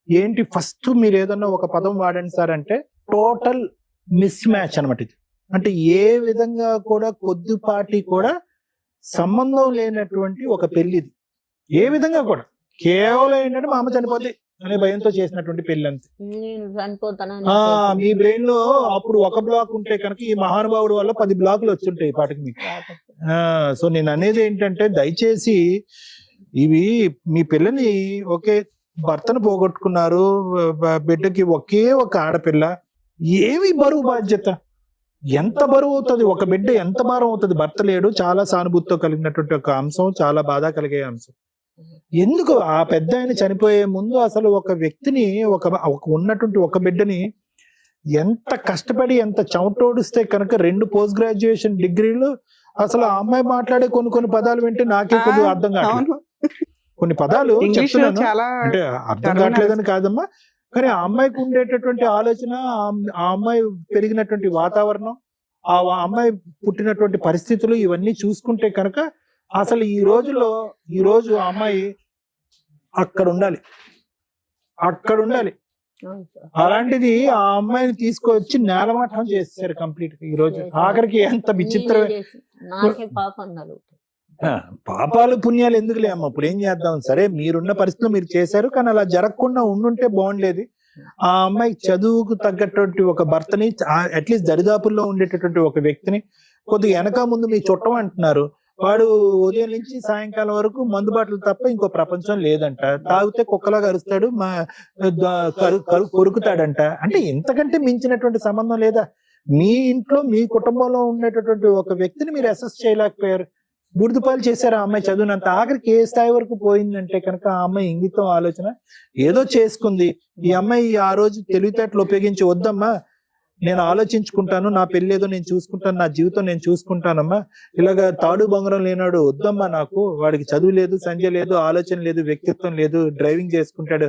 ఏంటి, ఫస్ట్ మీరు ఏదన్నా ఒక పదం వాడండి సార్ అంటే టోటల్ మిస్ మ్యాచ్ అనమాట ఇది. అంటే ఏ విధంగా కూడా కొద్దిపాటి కూడా సంబంధం లేనటువంటి ఒక పెళ్లిది, ఏ విధంగా కూడా. కేవలం ఏంటంటే మా అమ్మ చనిపోతే అనే భయంతో చేసినటువంటి పెళ్లి అంతే. నేను చనిపోతానని మీ బ్రెయిన్ లో అప్పుడు ఒక బ్లాక్ ఉంటే కనుక ఈ మహానుభావుడు వల్ల 10 బ్లాకులు వచ్చుంటాయి పాటికి మీకు. సో నేను అనేది ఏంటంటే దయచేసి ఇవి మీ పిల్లని ఒకే భర్తను పోగొట్టుకున్నారు, బిడ్డకి ఒకే ఒక ఆడపిల్ల, ఏమి బరువు బాధ్యత, ఎంత బరువు అవుతుంది ఒక బిడ్డ, ఎంత భారం అవుతుంది. భర్త లేడు, చాలా సానుభూతితో కలిగినటువంటి ఒక అంశం, చాలా బాధ కలిగే అంశం. ఎందుకు ఆ పెద్ద ఆయన చనిపోయే ముందు అసలు ఒక వ్యక్తిని ఒక ఉన్నటువంటి ఒక బిడ్డని ఎంత కష్టపడి ఎంత చెమటోడిస్తే కనుక 2 పోస్ట్ గ్రాడ్యుయేషన్ డిగ్రీలు, అసలు ఆ అమ్మాయి మాట్లాడే కొన్ని పదాలు వింటే నాకే కొద్దిగా అర్థం కాదు. కొన్ని పదాలు చెప్తున్నాను అంటే అర్థం కావట్లేదని కాదమ్మా, కానీ ఆ అమ్మాయికి ఉండేటటువంటి ఆలోచన, ఆ అమ్మాయి పెరిగినటువంటి వాతావరణం, ఆ అమ్మాయి పుట్టినటువంటి పరిస్థితులు ఇవన్నీ చూసుకుంటే కనుక అసలు ఈ రోజు ఆ అమ్మాయి అక్కడ ఉండాలి. అలాంటిది ఆ అమ్మాయిని తీసుకొచ్చి నేలమట్టం చేశారు కంప్లీట్ గా. ఈ రోజు ఆఖరికి ఎంత విచిత్రమే. పాపాలు పుణ్యాలు ఎందుకులే అమ్మ, ఇప్పుడు ఏం చేద్దాం, సరే మీరున్న పరిస్థితిలో మీరు చేశారు, కానీ అలా జరగకుండా ఉండుంటే బాగుండేది. ఆ అమ్మాయి చదువుకు తగ్గటువంటి ఒక భర్తని, అట్లీస్ట్ దరిదాపుల్లో ఉండేటటువంటి ఒక వ్యక్తిని, కొద్దిగా వెనక ముందు మీ చుట్టం అంటున్నారు, వాడు ఉదయం నుంచి సాయంకాలం వరకు మందు బాటలు తప్ప ఇంకో ప్రపంచం లేదంట, తాగితే కుక్కలాగా అరుస్తాడు, కొరుకుతాడంట. అంటే ఇంతకంటే మించినటువంటి సంబంధం లేదా? మీ ఇంట్లో మీ కుటుంబంలో ఉండేటటువంటి ఒక వ్యక్తిని మీరు అసెస్ చేయలేకపోయారు, బుడిదిపాలు చేశారు ఆ అమ్మాయి చదువునంత. ఆఖరికి ఏ స్థాయి వరకు పోయిందంటే కనుక ఆ అమ్మాయి ఇంగితం ఆలోచన ఏదో చేసుకుంది. ఈ అమ్మాయి ఆ రోజు తెలివితేటలు ఉపయోగించి, వద్దమ్మా నేను ఆలోచించుకుంటాను, నా పెళ్లి ఏదో నేను చూసుకుంటాను, నా జీవితం నేను చూసుకుంటానమ్మా, ఇలాగ తాడు బంగారం లేనాడు వద్దమ్మా, నాకు వాడికి చదువు లేదు, సంజయ్ లేదు, ఆలోచన లేదు, వ్యక్తిత్వం లేదు, డ్రైవింగ్ చేసుకుంటాడు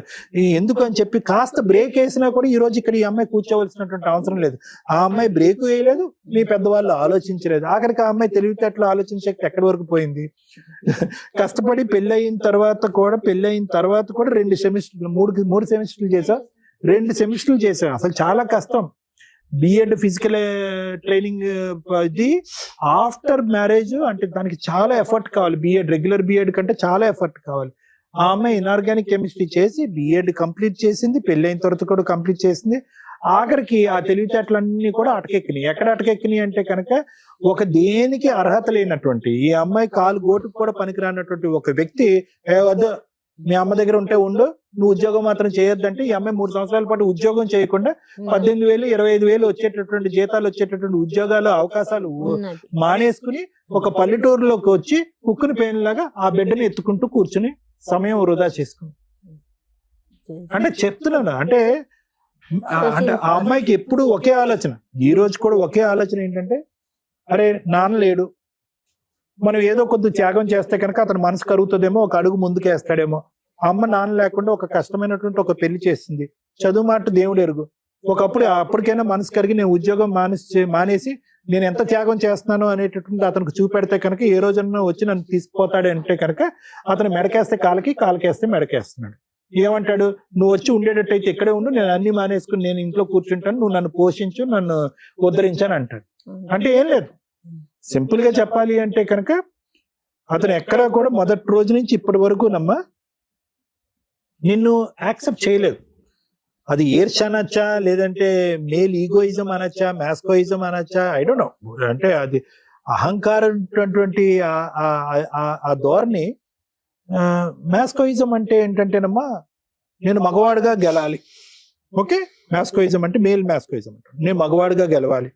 ఎందుకు అని చెప్పి కాస్త బ్రేక్ వేసినా కూడా ఈ రోజు ఇక్కడ ఈ అమ్మాయి కూర్చోవలసినటువంటి అవసరం లేదు. ఆ అమ్మాయి బ్రేక్ వేయలేదు, మీ పెద్దవాళ్ళు ఆలోచించలేదు. ఆఖరికి ఆ అమ్మాయి తెలివితేటలు ఆలోచించే ఎక్కడి వరకు పోయింది. కష్టపడి పెళ్ళయిన తర్వాత కూడా 2 సెమిస్టర్లు 3 సెమిస్టర్లు చేసా, 2 సెమిస్టర్లు చేసా. అసలు చాలా కష్టం. బిఎడ్ ఫిజికల్ ట్రైనింగ్ ఇది ఆఫ్టర్ మ్యారేజ్, అంటే దానికి చాలా ఎఫర్ట్ కావాలి. బిఎడ్ రెగ్యులర్ బిఎడ్ కంటే చాలా ఎఫర్ట్ కావాలి. ఆ అమ్మాయి ఇనార్గానిక్ కెమిస్ట్రీ చేసి బిఎడ్ కంప్లీట్ చేసింది, పెళ్ళైన తర్వాత కూడా కంప్లీట్ చేసింది. ఆఖరికి ఆ తెలివితేటలన్నీ కూడా అటకెక్కినాయి. ఎక్కడ అటకెక్కినాయి అంటే కనుక ఒక దేనికి అర్హత లేనటువంటి, ఈ అమ్మాయి కాలు గోటుకు కూడా పనికిరానటువంటి ఒక వ్యక్తి, వద్దు మీ అమ్మ దగ్గర ఉంటే ఉండు, నువ్వు ఉద్యోగం మాత్రం చేయొద్దంటే ఈ అమ్మాయి 3 సంవత్సరాల పాటు ఉద్యోగం చేయకుండా 18,000 25,000 వచ్చేటటువంటి జీతాలు వచ్చేటటువంటి ఉద్యోగాలు అవకాశాలు మానేసుకుని ఒక పల్లెటూరులోకి వచ్చి కుక్కుని పేనులాగా ఆ బిడ్డని ఎత్తుకుంటూ కూర్చుని సమయం వృధా చేసుకుని. అంటే చెప్తున్నాను, అంటే ఆ అమ్మాయికి ఎప్పుడు ఒకే ఆలోచన, ఈ రోజు కూడా ఒకే ఆలోచన ఏంటంటే, అరే నాన్న లేడు, మనం ఏదో కొద్ది త్యాగం చేస్తే కనుక అతను మనసు కరుగుతుందేమో, ఒక అడుగు ముందుకేస్తాడేమో. అమ్మ నాన్న లేకుండా ఒక కష్టమైనటువంటి ఒక పెళ్లి చేసింది, చదువు మాట దేవుడు ఎరుగు. అప్పటికైనా మనసు కరిగి నేను ఉద్యోగం మానేసి నేను ఎంత త్యాగం చేస్తున్నాను అనేటటువంటి అతనికి చూపెడితే కనుక ఏ రోజన్నా వచ్చి నన్ను తీసుకుపోతాడంటే కనుక అతను మెడకేస్తే కాలకేస్తే మెడకేస్తున్నాడు. ఏమంటాడు, నువ్వు వచ్చి ఉండేటట్టయితే ఇక్కడే ఉండు, నేను అన్ని మానేసుకుని నేను ఇంట్లో కూర్చుంటాను, నువ్వు నన్ను పోషించు, నన్ను ఉద్ధరించాను అంటాడు. అంటే ఏం లేదు, సింపుల్ గా చెప్పాలి అంటే కనుక అతను ఎక్కడా కూడా మొదటి రోజు నుంచి ఇప్పటి వరకు నిన్ను యాక్సెప్ట్ చేయలేదు. అది ఈర్ష అనొచ్చా, లేదంటే మేల్ ఈగోయిజం అనొచ్చా, మ్యాస్కోయిజం అనొచ్చా, ఐ డోంట్ నో. అంటే అది అహంకారం ఆ ధోరణి. మ్యాస్కోయిజం అంటే ఏంటంటేనమ్మా, నేను మగవాడుగా గెలాలి. ఓకే, మ్యాస్కోయిజం అంటే మేల్ మ్యాస్కోయిజం అంటే నేను మగవాడుగా గెలవాలి,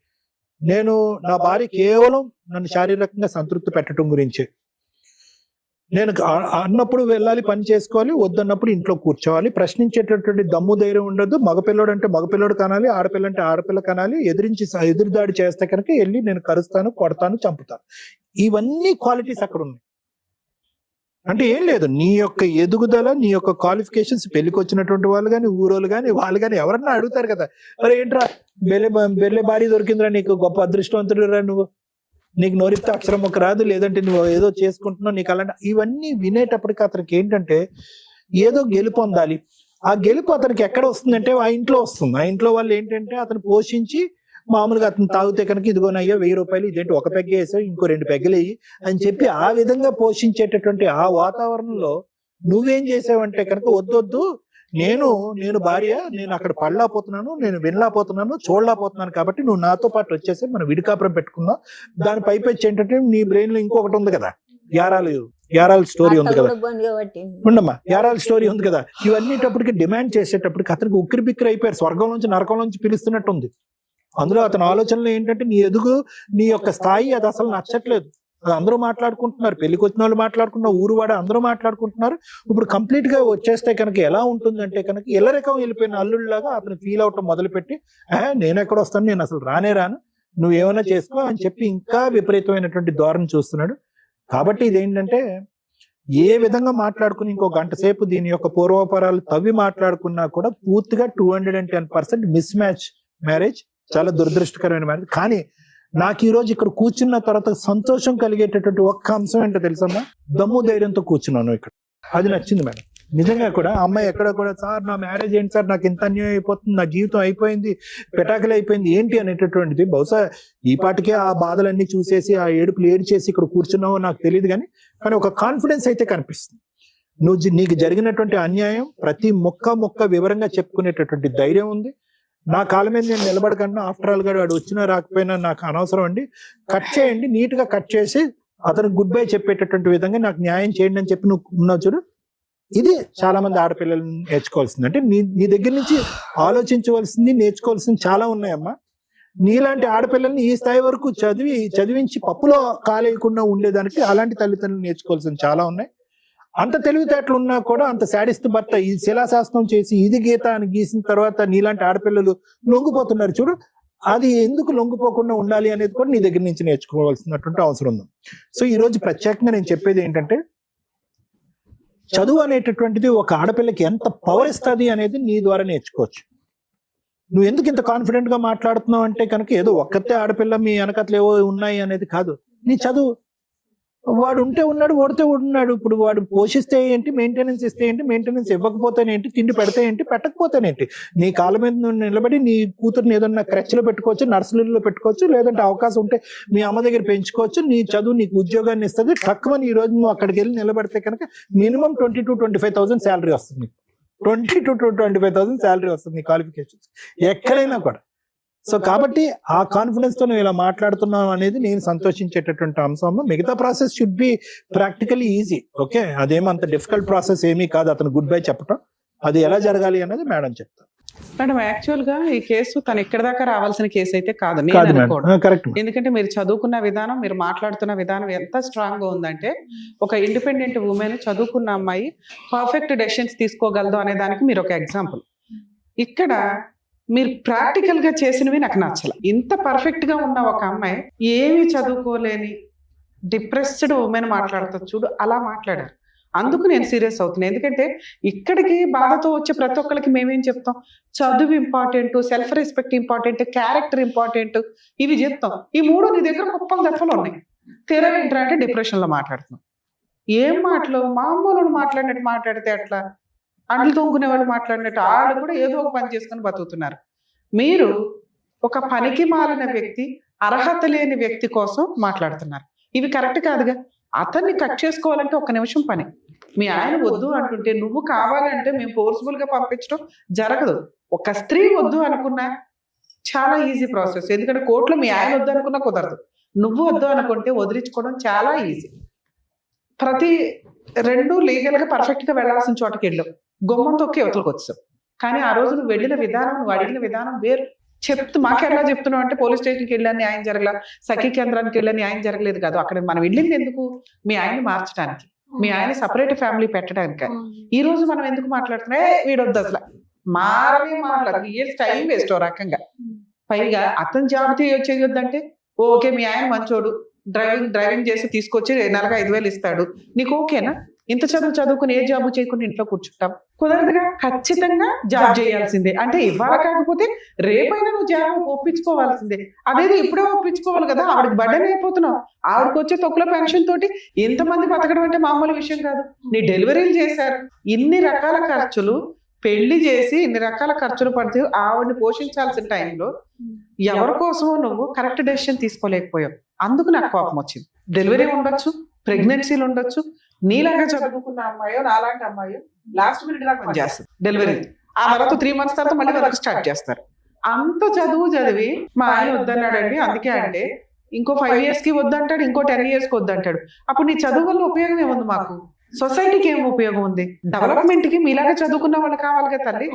నేను నా భార్య కేవలం నన్ను శారీరకంగా సంతృప్తి పెట్టడం గురించే, నేను అన్నప్పుడు వెళ్ళాలి, పని చేసుకోవాలి, వద్దన్నప్పుడు ఇంట్లో కూర్చోవాలి, ప్రశ్నించేటటువంటి దమ్ము ధైర్యం ఉండదు. మగపిల్లడు అంటే మగపిల్లడు కనాలి, ఆడపిల్ల అంటే ఆడపిల్ల కనాలి, ఎదురుదాడి చేస్తే కనుక వెళ్ళి నేను కరుస్తాను, కొడతాను, చంపుతాను. ఇవన్నీ క్వాలిటీస్ అక్కడ ఉన్నాయి. అంటే ఏం లేదు, నీ యొక్క ఎదుగుదల, నీ యొక్క క్వాలిఫికేషన్స్, పెళ్లికి వచ్చినటువంటి వాళ్ళు కానీ, ఊరోళ్ళు కానీ, వాళ్ళు కానీ ఎవరన్నా అడుగుతారు కదా, మరి ఏంట్రా బెల్లె బాడీ దొరికిందిరా, నీకు గొప్ప అదృష్టవంతుడురా, నువ్వు నీకు నోరిస్తే అక్షరం ఒక రాదు, లేదంటే నువ్వు ఏదో చేసుకుంటున్నావు, నీకు అలాంటి ఇవన్నీ వినేటప్పటికి అతనికి ఏంటంటే ఏదో గెలుపు పొందాలి. ఆ గెలుపు అతనికి ఎక్కడ వస్తుందంటే ఆ ఇంట్లో వస్తుంది. ఆ ఇంట్లో వాళ్ళు ఏంటంటే అతను పోషించి, మామూలుగా అతను తాగితే కనుక ఇదిగోనయ్యో 1000 రూపాయలు, ఇదేంటి ఒక పెగ్గ వేసావు, ఇంకో 2 పెగ్గలు వేయి అని చెప్పి ఆ విధంగా పోషించేటటువంటి ఆ వాతావరణంలో నువ్వేం చేసావంటే కనుక వద్దొద్దు, నేను భార్య, నేను అక్కడ పడలేకపోతున్నాను, నేను వినలేకపోతున్నాను, చూడలేకపోతున్నాను, కాబట్టి నువ్వు నాతో పాటు వచ్చేసి మనం విడికాపురం పెట్టుకుందాం. దాని పైపెచ్చి ఏంటంటే నీ బ్రెయిన్ లో ఇంకొకటి ఉంది కదా, యారాల స్టోరీ ఉంది కదా, ఉండమ్మా, యారాల స్టోరీ ఉంది కదా. ఇవన్నీటప్పటికి డిమాండ్ చేసేటప్పటికి అతనికి ఉక్కిరి బిక్కిరి అయిపోయారు, స్వర్గం నుంచి నరకం నుంచి పిలుస్తున్నట్టు ఉంది. అందులో అతని ఆలోచనలు ఏంటంటే నీ ఎదుగు, నీ యొక్క స్థాయి అది అసలు నచ్చట్లేదు. అది అందరూ మాట్లాడుకుంటున్నారు, పెళ్లికి వచ్చిన వాళ్ళు మాట్లాడుకుంటున్నారు, ఊరువాడ అందరూ మాట్లాడుకుంటున్నారు. ఇప్పుడు కంప్లీట్ గా వచ్చేస్తే కనుక ఎలా ఉంటుందంటే కనుక ఇల్లరికం వెళ్ళిపోయిన అల్లుళ్ళలాగా అతను ఫీల్ అవటం మొదలుపెట్టి, నేను ఎక్కడ వస్తాను, నేను అసలు రాను, నువ్వు ఏమైనా చేసుకో అని చెప్పి ఇంకా విపరీతమైనటువంటి ధోరణి చూస్తున్నాడు. కాబట్టి ఇదేంటంటే ఏ విధంగా మాట్లాడుకుని ఇంకో గంట సేపు దీని యొక్క పూర్వపరాలు తవ్వి మాట్లాడుకున్నా కూడా పూర్తిగా 210% మిస్ మ్యాచ్ మ్యారేజ్, చాలా దురదృష్టకరమైన మ్యారేజ్. కానీ నాకు ఈ రోజు ఇక్కడ కూర్చున్న తర్వాత సంతోషం కలిగేటటువంటి ఒక్క అంశం ఏంటో తెలుసమ్మా, దమ్ము ధైర్యంతో కూర్చున్నాను ఇక్కడ. అది నచ్చింది మేడం. నిజంగా కూడా అమ్మాయి ఎక్కడ కూడా, సార్ నా మ్యారేజ్ ఏంటి సార్, నాకు ఇంత అన్యాయం అయిపోతుంది, నా జీవితం అయిపోయింది, పెటాకులు అయిపోయింది ఏంటి అనేటటువంటిది. బహుశా ఈ పాటికే ఆ బాధలన్నీ చూసేసి ఆ ఏడుపులు ఏడ్చేసి ఇక్కడ కూర్చున్నావో నాకు తెలియదు, కానీ ఒక కాన్ఫిడెన్స్ అయితే కనిపిస్తుంది. నీకు జరిగినటువంటి అన్యాయం ప్రతి మొక్క వివరంగా చెప్పుకునేటటువంటి ధైర్యం ఉంది. నా కాళ్ళ మీద నేను నిలబడకుండా, ఆఫ్టర్ ఆల్ గా వాడు వచ్చినా రాకపోయినా నాకు అనవసరం అండి, కట్ చేయండి, నీట్ గా కట్ చేసి అతనికి గుడ్ బై చెప్పేటటువంటి విధంగా నాకు న్యాయం చేయండి అని చెప్పి నువ్వు ఉన్నావు చూడు. ఇది చాలా మంది ఆడపిల్లలు నేర్చుకోవాల్సింది. అంటే నీ దగ్గర నుంచి ఆలోచించవలసింది, నేర్చుకోవాల్సింది చాలా ఉన్నాయమ్మా. నీలాంటి ఆడపిల్లల్ని ఈ స్థాయి వరకు చదివించి పప్పులో కాలేయకుండా ఉండేదానికి అలాంటి తల్లిదండ్రులు నేర్చుకోవాల్సింది చాలా ఉన్నాయి. అంత తెలివితేటలు ఉన్నా కూడా అంత శాడిస్ట్ భర్త ఈ శిలాశాసనం చేసి ఇది గీత అని గీసిన తర్వాత నీలాంటి ఆడపిల్లలు లొంగిపోతున్నారు చూడు. అది ఎందుకు లొంగిపోకుండా ఉండాలి అనేది కూడా నీ దగ్గర నుంచి నేర్చుకోవాల్సినటువంటి అవసరం ఉంది. సో ఈ రోజు ప్రత్యేకంగా నేను చెప్పేది ఏంటంటే, చదువు అనేటటువంటిది ఒక ఆడపిల్లకి ఎంత పవర్ ఇస్తుంది అనేది నీ ద్వారా నేర్చుకోవచ్చు. నువ్వు ఎందుకు ఇంత కాన్ఫిడెంట్ గా మాట్లాడుతున్నావు అంటే కనుక ఏదో ఒక్కతే ఆడపిల్ల మీ వెనకట్లు ఏవో ఉన్నాయి అనేది కాదు. నీ చదువు, వాడు ఉంటే ఉన్నాడు, ఓడితే ఉన్నాడు. ఇప్పుడు వాడు పోషిస్తే ఏంటి, మెయింటెనెన్స్ ఇస్తే ఏంటి, మెయింటెనెన్స్ ఇవ్వకపోతేనేంటి, తిండి పెడితే ఏంటి, పెట్టకపోతేనేంటి, నీ కాళ్ళ మీద నువ్వు నిలబడి నీ కూతురుని ఏదన్నా క్రచ్లో పెట్టుకోవచ్చు, నర్సరీలో పెట్టుకోవచ్చు, లేదంటే అవకాశం ఉంటే మీ అమ్మ దగ్గర పెంచుకోవచ్చు. నీ చదువు నీకు ఉద్యోగాన్ని ఇస్తుంది. తక్కువని ఈ రోజు నువ్వు అక్కడికి వెళ్ళి నిలబడితే కనుక మినిమం 20,000 to 25,000 శాలరీ వస్తుంది. 20,000 to 25,000 శాలరీ వస్తుంది నీ క్వాలిఫికేషన్స్ ఎక్కడైనా కూడా. సో కాబట్టి ఆ కాన్ఫిడెన్స్ తో నువ్వు ఇలా మాట్లాడుతున్నావు అనేది నేను సంతోషించేటటువంటి అంశం. మిగతా process should be practically easy. Okay, అదేమంత డిఫికల్ట్ ప్రాసెస్ ఏమీ కాదు అతను గుడ్ బై చెప్పడం. అది ఎలా జరగాలి అనేది మేడం చెప్తారు. మేడం యాక్చువల్ గా ఈ కేసు తను ఇక్కడ దాకా రావాల్సిన కేసు అయితే కాదు. కరెక్ట్. ఎందుకంటే మీరు చదువుకున్న విధానం, మీరు మాట్లాడుతున్న విధానం ఎంత స్ట్రాంగ్ గా ఉందంటే, ఒక ఇండిపెండెంట్ ఉమెన్, చదువుకున్న అమ్మాయి పర్ఫెక్ట్ డెసిషన్స్ తీసుకోగలదు అనే దానికి మీరు ఒక ఎగ్జాంపుల్. ఇక్కడ మీరు ప్రాక్టికల్ గా చేసినవి నాకు నచ్చల. ఇంత పర్ఫెక్ట్ గా ఉన్న ఒక అమ్మాయి, ఏమి చదువుకోలేని డిప్రెస్డ్ ఉమెన్ మాట్లాడుతుంది చూడు, అలా మాట్లాడారు. అందుకు నేను సీరియస్ అవుతున్నాను. ఎందుకంటే ఇక్కడికి బాధతో వచ్చే ప్రతి ఒక్కరికి మేమేం చెప్తాం, చదువు important, self respect important, character important, ఇవి చెప్తాం. ఈ మూడు నీ దగ్గర కుప్పలు దెబ్బలు ఉన్నాయి. తీరా ఏంటంటే డిప్రెషన్ లో మాట్లాడుతున్నాం. ఏం మాటలు, మామూలు మాట్లాడినట్టు మాట్లాడితే అట్లా, అండ్లు తోముకునే వాళ్ళు మాట్లాడినట్టు వాళ్ళు కూడా ఏదో ఒక పని చేసుకుని బతుకుతున్నారు. మీరు ఒక పనికి మాలిన వ్యక్తి, అర్హత లేని వ్యక్తి కోసం మాట్లాడుతున్నారు. ఇవి కరెక్ట్ కాదుగా. అతన్ని కట్ చేసుకోవాలంటే 1 నిమిషం పని. మీ ఆయన వద్దు అంటుంటే నువ్వు కావాలంటే మేము ఫోర్స్ఫుల్ గా పంపించడం జరగదు. ఒక స్త్రీ వద్దు అనుకున్నా చాలా ఈజీ ప్రాసెస్. ఎందుకంటే కోర్టులో మీ ఆయన వద్దు అనుకున్నా కుదరదు, నువ్వు వద్దు అనుకుంటే వదిలించుకోవడం చాలా ఈజీ. ప్రతి రెండు లీగల్ గా పర్ఫెక్ట్ గా వెళ్లాల్సిన చోటకి వెళ్ళావు, గుమ్మం తొక్కి అవతలకు వచ్చావు. కానీ ఆ రోజు నువ్వు వెళ్ళిన విధానం, నువ్వు అడిగిన విధానం వేరు. మాకెలా చెప్తున్నావు అంటే పోలీస్ స్టేషన్కి వెళ్ళా న్యాయం జరగల, సఖీ కేంద్రానికి వెళ్ళా న్యాయం జరగలేదు కాదు. అక్కడ మనం వెళ్ళింది ఎందుకు? మీ ఆయన్ని మార్చడానికి, మీ ఆయన సపరేట్ ఫ్యామిలీ పెట్టడానికి. ఈ రోజు మనం ఎందుకు మాట్లాడుతున్నా వీడొద్దు అసలు మారనే మాట్లాడు, ఇయర్స్ టైం వేస్ట్ ఓ రకంగా. పైగా అతను జాబ్ చేయొద్దంటే ఓకే మీ ఆయన మంచోడు, డ్రైవింగ్ చేసి తీసుకొచ్చి నెలకు 5,000 ఇస్తాడు, నీకు ఓకేనా? ఇంత చదువుకుని ఏ జాబు చేయకుండా ఇంట్లో కూర్చుంటాం? కుదరదుగా. ఖచ్చితంగా జాబ్ చేయాల్సిందే. అంటే ఇవాళ కాకపోతే రేపైనా నువ్వు జాబ్ ఒప్పించుకోవాల్సిందే. అదేదో ఇప్పుడే ఒప్పించుకోవాలి కదా, ఆవిడకి బర్డెన్ అయిపోతున్నావు. ఆవిడకి వచ్చే తొక్కుల పెన్షన్ తోటి ఇంతమంది బతకడం అంటే మామూలు విషయం కాదు. నీ డెలివరీలు చేశారు, ఇన్ని రకాల ఖర్చులు, పెళ్లి చేసి ఇన్ని రకాల ఖర్చులు పడితే ఆవిడని పోషించాల్సిన టైంలో ఎవరి కోసమో నువ్వు కరెక్ట్ డెసిషన్ తీసుకోలేకపోయావు. అందుకు నాకు కోపం వచ్చింది. డెలివరీ ఉండొచ్చు, ప్రెగ్నెన్సీలు ఉండొచ్చు, నీలాగా చదువుకున్న అమ్మాయో నాలాంటి అమ్మాయో లాస్ట్ మినిట్ దాకా పనిచేస్తుంది డెలివరీ. ఆ తర్వాత 3 months తర్వాత మళ్ళీ వర్క్ స్టార్ట్ చేస్తారు. అంత చదువు చదివి మా ఆయన వద్దన్నాడండి, అందుకే అంటే ఇంకో 5 years కి వద్దంటాడు, ఇంకో 10 years కి వద్దంటాడు. అప్పుడు నీ చదువు వల్ల ఉపయోగం ఏముంది? మాకు సొసైటీకి ఏం ఉపయోగం ఉంది? డెవలప్మెంట్ కి మీలాగా చదువుకున్న వాళ్ళు కావాలి కదా తల్లి.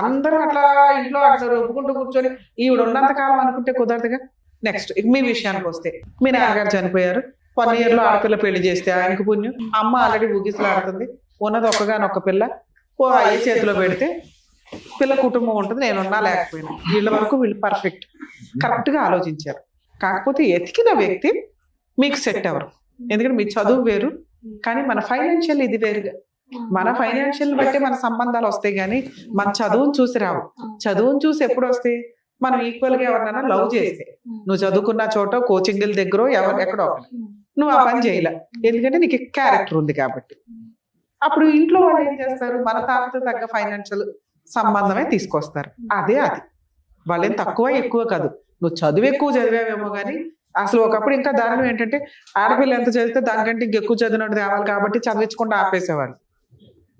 అందరూ అట్లా ఇంట్లో అట్లా ఒప్పుకుంటూ కూర్చొని ఈవిడ ఉన్నంత కాలం అనుకుంటే కుదరదుగా. నెక్స్ట్ మీ విషయానికి వస్తే, మీ నాన్నగారు చనిపోయారు, 1 year లో ఆడపిల్ల పెళ్లి చేస్తే ఆయనకు పుణ్యం. అమ్మ ఆల్రెడీ ఊగిసలాడుతుంది, ఉన్నది ఒక్కగానొక్క పిల్ల, అయ్యి చేతిలో పెడితే పిల్ల కుటుంబం ఉంటుంది, నేనున్నా లేకపోయినా. వీళ్ళ వరకు వీళ్ళు పర్ఫెక్ట్ కరెక్ట్ గా ఆలోచించారు. కాకపోతే ఎతికిన వ్యక్తి మీకు సెట్ ఎవరు? ఎందుకంటే మీ చదువు వేరు, కానీ మన ఫైనాన్షియల్ ఇది వేరుగా. మన ఫైనాన్షియల్ బట్టి మన సంబంధాలు వస్తాయి, కానీ మన చదువును చూసి రావు. చదువును చూసి ఎప్పుడు వస్తాయి? మనం ఈక్వల్ గా ఎవరినైనా లవ్ చేస్తే, నువ్వు చదువుకున్న చోట కోచింగ్ల దగ్గర ఎక్కడో నువ్వు ఆ పని చేయలే, ఎందుకంటే నీకు క్యారెక్టర్ ఉంది కాబట్టి. అప్పుడు ఇంట్లో వాళ్ళు ఏం చేస్తారు? మన తాతతో తగ్గ ఫైనాన్షియల్ సంబంధమే తీసుకొస్తారు. అది వాళ్ళేం తక్కువ ఎక్కువ కాదు. నువ్వు చదువు ఎక్కువ చదివావేమో కానీ అసలు ఒకప్పుడు ఇంకా దారుణం ఏంటంటే ఆడపిల్ల ఎంత చదివితే దానికంటే ఇంకెక్కువ చదివినట్టు తేవాలి కాబట్టి చదివించకుండా ఆపేసేవాళ్ళు.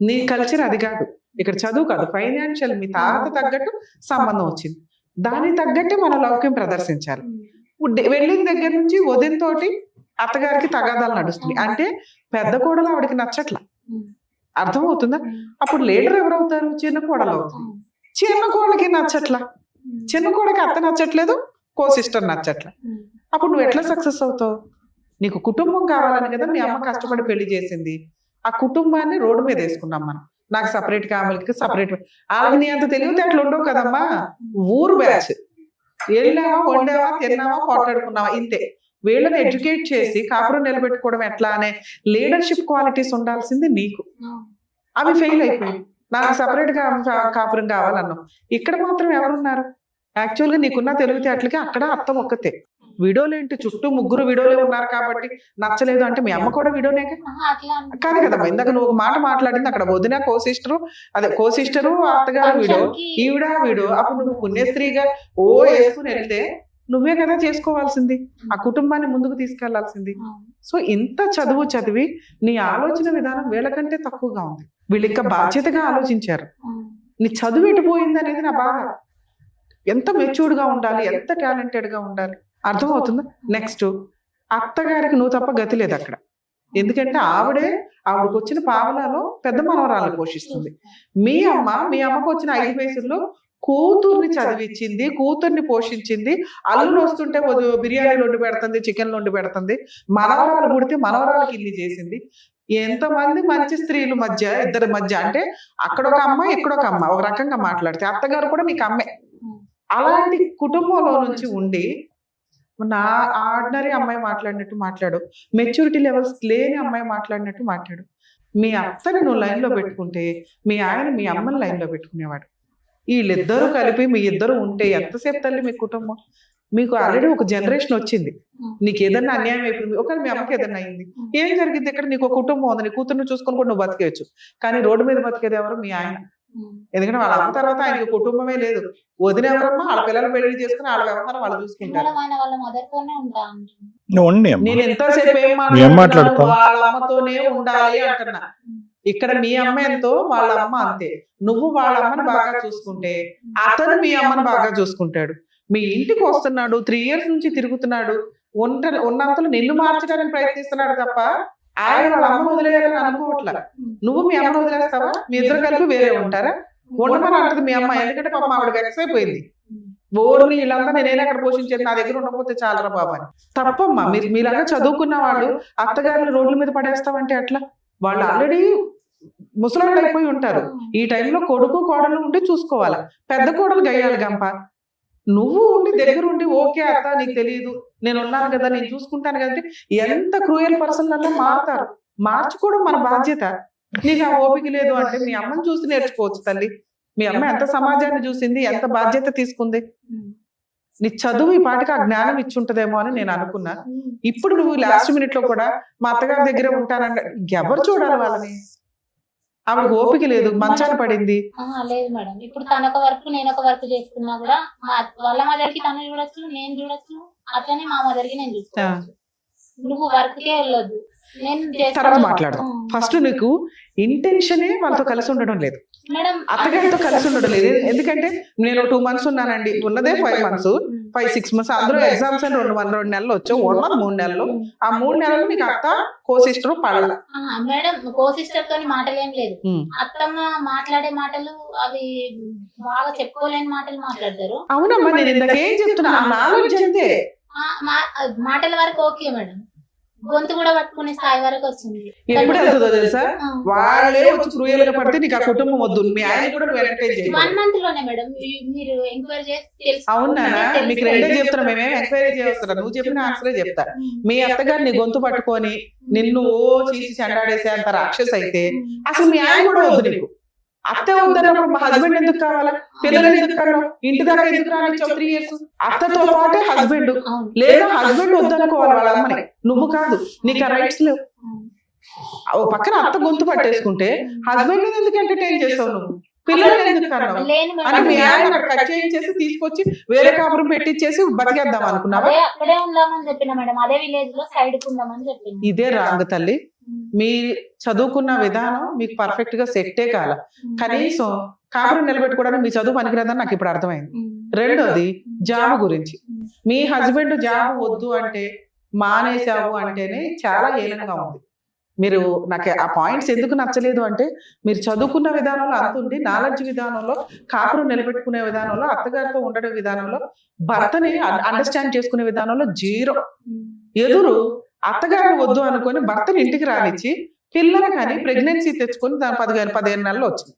నీ కల్చర్ అది కాదు. ఇక్కడ చదువు కాదు, ఫైనాన్షియల్ మీ తాత తగ్గట్టు సంబంధం వచ్చింది, దానికి తగ్గట్టే మన లౌక్యం ప్రదర్శించాలి. వెళ్ళిన దగ్గర నుంచి వదినతోటి అత్తగారికి తగాదాలు నడుస్తుంది. అంటే పెద్ద కోడలు ఆవిడకి నచ్చట్లా, అర్థమవుతుందా? అప్పుడు లీడర్ ఎవరవుతారు? చిన్న కోడలు అవుతుంది. చిన్న కోడలకి నచ్చట్లా, చిన్న కోడకి అత్త నచ్చట్లేదు, కో సిస్టర్ నచ్చట్లా. అప్పుడు నువ్వు ఎట్లా సక్సెస్ అవుతావు? నీకు కుటుంబం కావాలని కదా మీ అమ్మ కష్టపడి పెళ్లి చేసింది. ఆ కుటుంబాన్ని రోడ్డు మీద వేసుకున్నాం మనం. నాకు సపరేట్ కావాలికి సపరేట్. వాళ్ళకి నీ అంత తెలివితే అట్లా ఉండవు కదమ్మా. ఊరు బ్యాచ్, వెళ్ళావా, వండావా, తిన్నావా, పోట్లాడుకున్నావా, ఇంతే. వీళ్ళని ఎడ్యుకేట్ చేసి కాపురం నిలబెట్టుకోవడం ఎట్లా అనే లీడర్షిప్ క్వాలిటీస్ ఉండాల్సింది నీకు. అవి ఫెయిల్ అయిపోయాయి. నాకు సపరేట్ గా కాపురం కావాలన్నావు. ఇక్కడ మాత్రం ఎవరున్నారు? యాక్చువల్ గా నీకున్న తెలివితేటలకి అక్కడ అత్త ఒక్కతే. వీడియోలు ఏంటి, చుట్టూ 3 వీడియోలే ఉన్నారు కాబట్టి నచ్చలేదు అంటే మీ అమ్మ కూడా వీడియోనే కాదు కదమ్మా. ఇందాక నువ్వు ఒక మాట మాట్లాడింది, అక్కడ వదిన కో సిస్టరు అత్తగారు వీడియో, ఈవిడ వీడియో. అప్పుడు నువ్వు పుణ్యస్త్రీగా వేసుకుని వెళ్తే నువ్వే కదా చేసుకోవాల్సింది, ఆ కుటుంబాన్ని ముందుకు తీసుకెళ్లాల్సింది. సో ఇంత చదువు చదివి నీ ఆలోచన విధానం వీళ్ళకంటే తక్కువగా ఉంది. వీళ్ళు ఇంకా బాధ్యతగా ఆలోచించారు. నీ చదువు ఎటుపోయింది అనేది నా బాధ. ఎంత మెచ్యూర్డ్ గా ఉండాలి, ఎంత టాలెంటెడ్ గా ఉండాలి, అర్థమవుతుందా? నెక్స్ట్, అత్తగారికి నువ్వు తప్ప గతి లేదు అక్కడ. ఎందుకంటే ఆవిడకి వచ్చిన పావలాలో పెద్ద మనవరాలు పోషిస్తుంది. మీ అమ్మకు వచ్చిన 5 పైసల్లో కూతుర్ని చదివించింది, కూతుర్ని పోషించింది. అల్లుడు వస్తుంటే బిర్యానీలు వండి పెడుతుంది, చికెన్లు వండి పెడుతుంది. మనవరాలు పుడితే మనవరాలకి ఇల్లు చేసింది. ఎంతమంది మంచి స్త్రీల మధ్య, ఇద్దరి మధ్య, అంటే అక్కడ ఒక అమ్మ ఇక్కడ ఒక అమ్మ, ఒక రకంగా మాట్లాడితే అత్తగారు కూడా నీకు అమ్మే. అలాంటి కుటుంబంలో నుంచి ఉండి నా ఆర్డినరీ అమ్మాయి మాట్లాడినట్టు మాట్లాడు, మెచ్యూరిటీ లెవెల్స్ లేని అమ్మాయి మాట్లాడినట్టు మాట్లాడు. మీ అత్తని నువ్వు లైన్ లో పెట్టుకుంటే మీ ఆయన మీ అమ్మని లైన్ లో పెట్టుకునేవాడు. వీళ్ళిద్దరూ కలిపి మీ ఇద్దరు ఉంటే ఎంతసేపు తల్లి మీ కుటుంబం? మీకు ఆల్రెడీ ఒక జనరేషన్ వచ్చింది. నీకు ఏదన్నా అన్యాయం అయిపోయింది, ఒకవేళ మీ అమ్మకి ఏదన్నా అయింది, ఏం జరిగింది? ఇక్కడ నీకు ఒక కుటుంబం ఉంది, నీ కూతుర్ని చూసుకొని కూడా నువ్వు బతికేయచ్చు. కానీ రోడ్డు మీద బతికేది ఎవరు? మీ ఆయన. ఎందుకంటే వాళ్ళ అమ్మ తర్వాత ఆయనకి కుటుంబమే లేదు. వదిన ఎవరమ్మా? వాళ్ళ పిల్లలు పెళ్లి చేసుకుని వాళ్ళ వ్యవహారం వాళ్ళు చూసుకుంటారు. నేను ఎంతసేపు ఏం మాట్లాడుతున్నా? వాళ్ళ అమ్మతోనే ఉండాలి అంటున్నా. ఇక్కడ మీ అమ్మ ఎంతో వాళ్ళ అమ్మ అంతే. నువ్వు వాళ్ళ అమ్మని బాగా చూసుకుంటే అతను మీ అమ్మని బాగా చూసుకుంటాడు. మీ ఇంటికి వస్తున్నాడు, 3 years నుంచి తిరుగుతున్నాడు, ఉన్నంతలో నిన్ను మార్చడానికి ప్రయత్నిస్తున్నాడు తప్ప ఆయన వాళ్ళ అమ్మ వదిలేయాలని అనుకోవట్లా. నువ్వు మీ అమ్మను వదిలేస్తావా? మీ ఇద్దరు కలిపి వేరే ఉంటారా? ఉండమని అంటది మీ అమ్మ. ఎందుకంటే పాపం ఆవిడ వెక్స్ అయిపోయింది. ఓర్ని వీళ్ళంతా నేనే అక్కడ పోషించేది, నా దగ్గర ఉండకపోతే చాలరా బాబా అని. తప్పమ్మా. మీలాగా చదువుకున్న వాళ్ళు అత్తగారిని రోడ్ల మీద పడేస్తామంటే అట్లా. వాళ్ళు ఆల్రెడీ ముసలాళ్ళు అయిపోయి ఉంటారు. ఈ టైంలో కొడుకు కోడలు ఉండి చూసుకోవాలి. పెద్ద కోడలు గయ్యాలి గంప. నువ్వు ఉండి దగ్గర ఉండి ఓకే అత్త నీకు తెలియదు, నేను ఉన్నాను కదా, నేను చూసుకుంటాను కదా. ఎంత క్రూయల్ పర్సన్ అలా మారుతారు. మార్చుకోవడం మన బాధ్యత. నీకు ఆ ఓపిక లేదు అంటే మీ అమ్మని చూసి నేర్చుకోవచ్చు తల్లి. మీ అమ్మ ఎంత సమాజాన్ని చూసింది, ఎంత బాధ్యత తీసుకుంది. నీ చదువు ఈ పాటికి ఆ జ్ఞానం ఇచ్చుంటదేమో అని నేను అనుకున్నా. ఇప్పుడు నువ్వు లాస్ట్ మినిట్ లో కూడా మా అత్తగారి దగ్గరే ఉంటానంటే ఎవరు చూడాలి వాళ్ళని? ఆవిడ ఓపిక లేదు, మంచాన పడింది. లేదు మేడం, ఇప్పుడు తనొక వర్క్ నేను ఒక వర్క్ చేసుకున్నా కూడా వాళ్ళ మదర్కి తను చూడొచ్చు, నేను చూడొచ్చు, అట్లనే మా మదర్కి నేను చూసుకోవచ్చు. నువ్వు వర్క్ కే వెళ్ళొద్దు, నేను తర్వాత మాట్లాడదాం. ఫస్ట్ నీకు ఇంటెన్షనే వాళ్ళతో కలిసి ఉండడం లేదు, అత్తగారితో కలిసి ఉండడం లేదు. ఎందుకంటే నేను 2 months ఉన్నానండి, ఉన్నదే 5 months, 5-6 months. అందులో ఎగ్జామ్స్ అని 2 నెలలు వచ్చావు, ఉన్నది 3 నెలలు. ఆ 3 నెలలు నీకు అత్త కో సిస్టర్ పడాల. మేడం కో సిస్టర్ తోని మాటలు ఏం లేదు. అత్తమ్మ మాట్లాడే మాటలు అవి బాగా చెప్పుకోలేని మాటలు మాట్లాడతారు. అవునమ్మా, నేను ఇందాకేం చెప్తున్నా, ఆ నాలెడ్జ్ అంతే. మాటల వరకు ఓకే మేడం, గొంతు కూడా పట్టుకునే స్థాయి వరకు వచ్చింది. ఎప్పుడు వెళ్తుందో తెలుసా? వాళ్ళే వచ్చి క్రూయల్ గా పడితే నీకు ఆ కుటుంబం వద్దు. మీ ఆయన కూడా నువ్వు ఎంకరేజ్ చేయాలి. 1 month లోనే మేడం మీరు ఎంక్వైరీ చేసి. అవునా? మీకు రెండే చెప్తున్నా, మేమేం ఎంక్వైరీ చేస్తున్నా, నువ్వు చెప్పిన ఆన్సరే చెప్తా. మీ అత్తగారు నీ గొంతు పట్టుకొని నిన్ను చీచి చెండాడేసే అంత రాక్షస్ అయితే అసలు మీ ఆయన కూడా వద్దు నీకు. అత్త వద్దన్నప్పుడు మా హస్బెండ్ ఎందుకు కావాలా? పిల్లలు ఎందుకు కన్నావు? ఇంటి దాకా ఎందుకు రానిచ్చావు 3 years? అత్తతో పాటే హస్బెండ్, లేదా హస్బెండ్ వద్దనుకోవాలి వాళ్ళ అమ్మని, నువ్వు కాదు. నీకు ఆ రైట్స్ లేవు. ఓ పక్కన అత్త గొంతు పట్టేసుకుంటే హస్బెండ్ ఎందుకు ఎంటర్టైన్ చేస్తావు నువ్వు? పిల్లలు ఎందుకు కన్నావు అంటే మీ ఆయన కట్ చేయించేసి తీసుకొచ్చి వేరే కాపురం పెట్టించేసి బతికేద్దాం అనుకున్నావా? అక్కడే ఉందామని చెప్పిన మేడం, అదే విలేజ్ లో సైడ్ ఉందామని చెప్పింది. ఇదే రాంగ్ తల్లి. మీ చదువుకున్న విధానం మీకు పర్ఫెక్ట్ గా సెట్టే కాల. కనీసం కాపురం నిలబెట్టుకోవడానికి మీ చదువు పనికిరాదని నాకు ఇప్పుడు అర్థమైంది. రెండోది జాబ్ గురించి. మీ హస్బెండ్ జాబ్ వద్దు అంటే మానేసావు అంటేనే చాలా హేళనగా ఉంది. మీరు నాకు ఆ పాయింట్స్ ఎందుకు నచ్చలేదు అంటే, మీరు చదువుకున్న విధానంలో అంతుంది, నాలెడ్జ్ విధానంలో, కాపురం నిలబెట్టుకునే విధానంలో, అత్తగారితో ఉండడం విధానంలో, భర్తని అండర్స్టాండ్ చేసుకునే విధానంలో 0. ఎదురు అత్తగారిని వద్దు అనుకొని భర్తని ఇంటికి రానిచ్చి పిల్లలు కానీ ప్రెగ్నెన్సీ తెచ్చుకొని దాని 15 నెలలు వచ్చింది.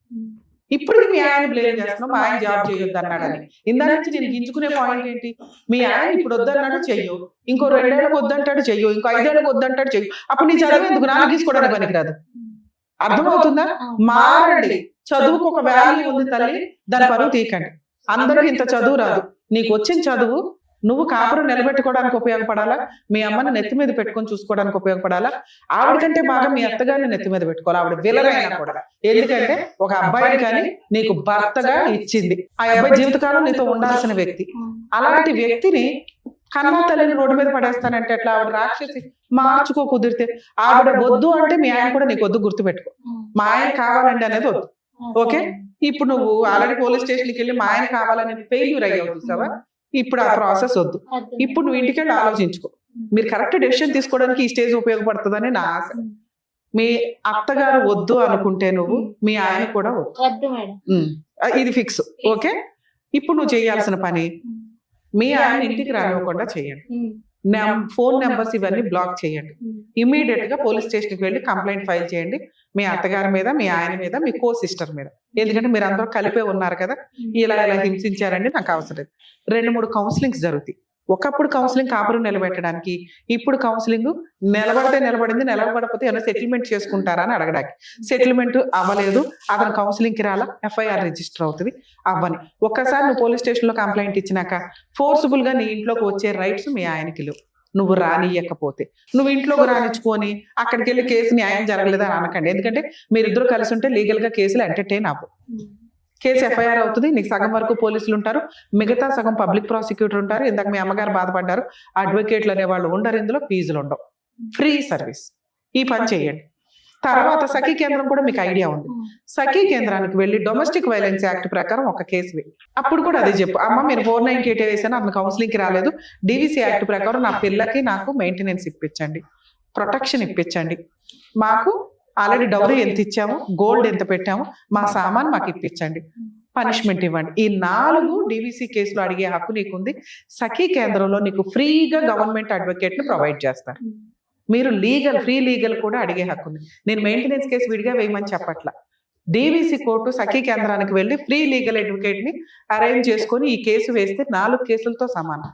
ఇప్పుడు మీ ఆయన బ్లేమ్ చేస్తున్నావు, మా ఆయన జాబ్ చేయొద్దు అన్నాడని. ఇందా నుంచి నేను గింజుకునే పాయింట్ ఏంటి? మీ ఆయన ఇప్పుడు వద్దన్నాడు చెయ్యు, ఇంకో 2 ఏళ్ళకి వద్దంటాడు చెయ్యు, ఇంకో 5 ఏళ్ళకి వద్దంటాడు చెయ్యు. అప్పుడు నీ చదువు ఎందుకు? నాన్న గీసుకోవడానికి పనికిరాదు. అర్థమవుతుందా? మారండి. చదువుకు ఒక వాల్యూ ఉంది తల్లి, దాని పరువు తీయకండి. అందరికి ఇంత చదువు రాదు. నీకు వచ్చిన చదువు నువ్వు కాపురం నిలబెట్టుకోవడానికి ఉపయోగపడాలా, మీ అమ్మని నెత్తి మీద పెట్టుకొని చూసుకోవడానికి ఉపయోగపడాలా. ఆవిడకంటే బాగా మీ అత్తగారిని నెత్తి మీద పెట్టుకోవాలి, ఆవిడ విలరైనా కూడా. ఎందుకంటే ఒక అబ్బాయిని కానీ నీకు భర్తగా ఇచ్చింది, ఆ అబ్బాయి జీవితకాలం నీతో ఉండాల్సిన వ్యక్తి. అలాంటి వ్యక్తిని కన్నా తల్లిని రోడ్డు మీద పడేస్తానంటే ఎట్లా? ఆవిడ రాక్షసి. మార్చుకో కుదిరితే. ఆవిడ వద్దు అంటే మీ ఆయన కూడా నీకు వద్దు, గుర్తుపెట్టుకో. మా ఆయన కావాలండి అనేది వద్దు. ఓకే, ఇప్పుడు నువ్వు ఆల్రెడీ పోలీస్ స్టేషన్కి వెళ్ళి మా ఆయన కావాలని ఫెయిల్యూర్ అయ్యావు చూసావా? ఇప్పుడు ఆ ప్రాసెస్ వద్దు. ఇప్పుడు నువ్వు ఇంటికి వెళ్ళి ఆలోచించుకో. మీరు కరెక్ట్ డెసిషన్ తీసుకోవడానికి ఈ స్టేజ్ ఉపయోగపడుతుందని నా ఆశ. మీ అత్తగారు వద్దు అనుకుంటే నువ్వు, మీ ఆయన కూడా వద్దు. ఇది ఫిక్స్. ఓకే, ఇప్పుడు నువ్వు చేయాల్సిన పని, మీ ఆయన ఇంటికి రానివ్వకుండా చేయండి. ఫోన్ నెంబర్స్ ఇవన్నీ బ్లాక్ చేయండి. ఇమీడియట్ గా పోలీస్ స్టేషన్కి వెళ్ళి కంప్లైంట్ ఫైల్ చేయండి, మీ అత్తగారి మీద, మీ ఆయన మీద, మీ కో సిస్టర్ మీద. ఎందుకంటే మీరు అందరూ కలిపే ఉన్నారు కదా, ఇలా హింసించారండి, నాకు అవసరం లేదు. 2-3 కౌన్సిలింగ్స్ జరుగుతాయి. ఒకప్పుడు కౌన్సిలింగ్ కాపురం నిలబెట్టడానికి, ఇప్పుడు కౌన్సిలింగ్ నిలబడితే నిలబడింది, నిలబడకపోతే ఏమైనా సెటిల్మెంట్ చేసుకుంటారా అని అడగడానికి. సెటిల్మెంట్ అవ్వలేదు, అతను కౌన్సిలింగ్కి రాలా, ఎఫ్ఐఆర్ రిజిస్టర్ అవుతుంది. అవ్వని ఒక్కసారి నువ్వు పోలీస్ స్టేషన్లో కంప్లైంట్ ఇచ్చినాక ఫోర్స్ఫుల్ గా నీ ఇంట్లోకి వచ్చే రైట్స్ మీ ఆయనకి లేవు. నువ్వు రానియకపోతే, నువ్వు ఇంట్లోకి రానిచ్చుకొని అక్కడికి వెళ్ళి కేసు న్యాయం జరగలేదు అని అనకండి. ఎందుకంటే మీరిద్దరు కలిసి ఉంటే లీగల్ గా కేసులు ఎంటర్టైన్ అవ్వు. కేసు ఎఫ్ఐఆర్ అవుతుంది, నీకు సగం వరకు పోలీసులు ఉంటారు, మిగతా సగం పబ్లిక్ ప్రాసిక్యూటర్ ఉంటారు. ఇందాక మీ అమ్మగారు బాధపడ్డారు, అడ్వకేట్లు అనే వాళ్ళు ఉండరు, ఇందులో ఫీజులు ఉండవు, ఫ్రీ సర్వీస్. ఈ పని చేయండి. తర్వాత సఖీ కేంద్రం కూడా మీకు ఐడియా ఉంది. సఖీ కేంద్రానికి వెళ్ళి డొమెస్టిక్ వైలెన్స్ యాక్ట్ ప్రకారం ఒక కేసు వేయి. అప్పుడు కూడా అదే చెప్పు, అమ్మ మీరు 498 వేసాను, అతను కౌన్సిలింగ్కి రాలేదు, డివిసి యాక్ట్ ప్రకారం నా పిల్లకి నాకు మెయింటెనెన్స్ ఇప్పించండి, ప్రొటెక్షన్ ఇప్పించండి, మాకు ఆల్రెడీ డౌరీ ఎంత ఇచ్చాము, గోల్డ్ ఎంత పెట్టాము, మా సామాన్ మాకు ఇప్పించండి, పనిష్మెంట్ ఇవ్వండి. ఈ 4 డివిసి కేసులు అడిగే హక్కు నీకుంది. సఖీ కేంద్రంలో నీకు ఫ్రీగా గవర్నమెంట్ అడ్వకేట్ ని ప్రొవైడ్ చేస్తారు. మీరు ఫ్రీ లీగల్ కూడా అడిగే హక్కు ఉంది. నేను మెయింటెనెన్స్ కేసు విడిగా వేయమని చెప్పట్లా. డివిసి కోర్టు సఖీ కేంద్రానికి వెళ్ళి ఫ్రీ లీగల్ అడ్వకేట్ ని అరేంజ్ చేసుకొని ఈ కేసు వేస్తే 4 కేసులతో సమానం.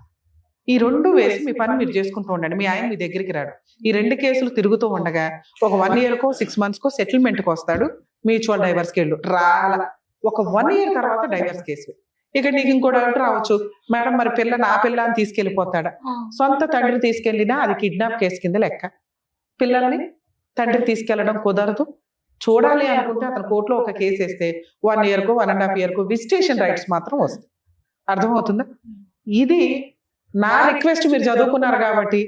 ఈ 2 వేసి మీ పని మీరు చేసుకుంటూ ఉండండి. మీ ఆయన మీ దగ్గరికి రాడు. ఈ 2 కేసులు తిరుగుతూ ఉండగా ఒక 1 yearకో 6 monthsకో సెటిల్మెంట్కి వస్తాడు. మ్యూచువల్ డైవర్స్కి వెళ్ళు రాల ఒక 1 year తర్వాత డైవర్స్ కేసు. ఇక నీకు ఇంకో డౌట్ రావచ్చు, మేడం మరి నా పిల్ల అని తీసుకెళ్లిపోతాడా? సొంత తండ్రి తీసుకెళ్ళినా అది కిడ్నాప్ కేసు కింద లెక్క. పిల్లల్ని తండ్రి తీసుకెళ్లడం కుదరదు. చూడాలి అనుకుంటే అతను కోర్టులో ఒక కేసు వేస్తే 1 yearకో 1.5 yearకో విజిటేషన్ రైట్స్ మాత్రం వస్తాయి. అర్థమవుతుందా? ఇది నా రిక్వెస్ట్. మీరు చదువుకున్నారు కాబట్టి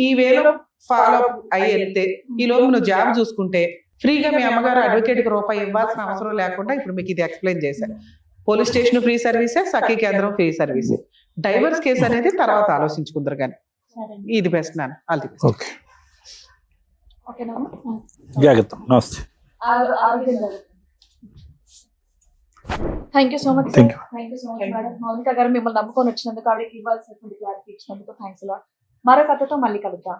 ఈ వేలో ఫాలో అయ్యి వెళ్తే ఈ లోపు నువ్వు జాబ్ చూసుకుంటే ఫ్రీగా మీ అమ్మగారు అడ్వకేట్కి రూపాయి ఇవ్వాల్సిన అవసరం లేకుండా ఇప్పుడు మీకు ఇది ఎక్స్ప్లెయిన్ చేశాను. పోలీస్ స్టేషన్ ఫ్రీ సర్వీసే, సఖీ కేంద్రం ఫ్రీ సర్వీసే. డైవర్స్ కేసు అనేది తర్వాత ఆలోచించుకుందరు కానీ ఇది బెస్ట్ నాన్న. అది జాగ్రత్త. నమస్తే. Thank you so much. Thank you. Thank you so much madam. Mounika గారు మిమ్మల్ని నమ్ముకొని వచ్చినందుకు, ఆవిడకి ఇవ్వాల్సినటువంటి క్లారిటీ ఇచ్చినందుకు థ్యాంక్స్ లాట్. మరో కథతో మళ్ళీ కలుద్దాం.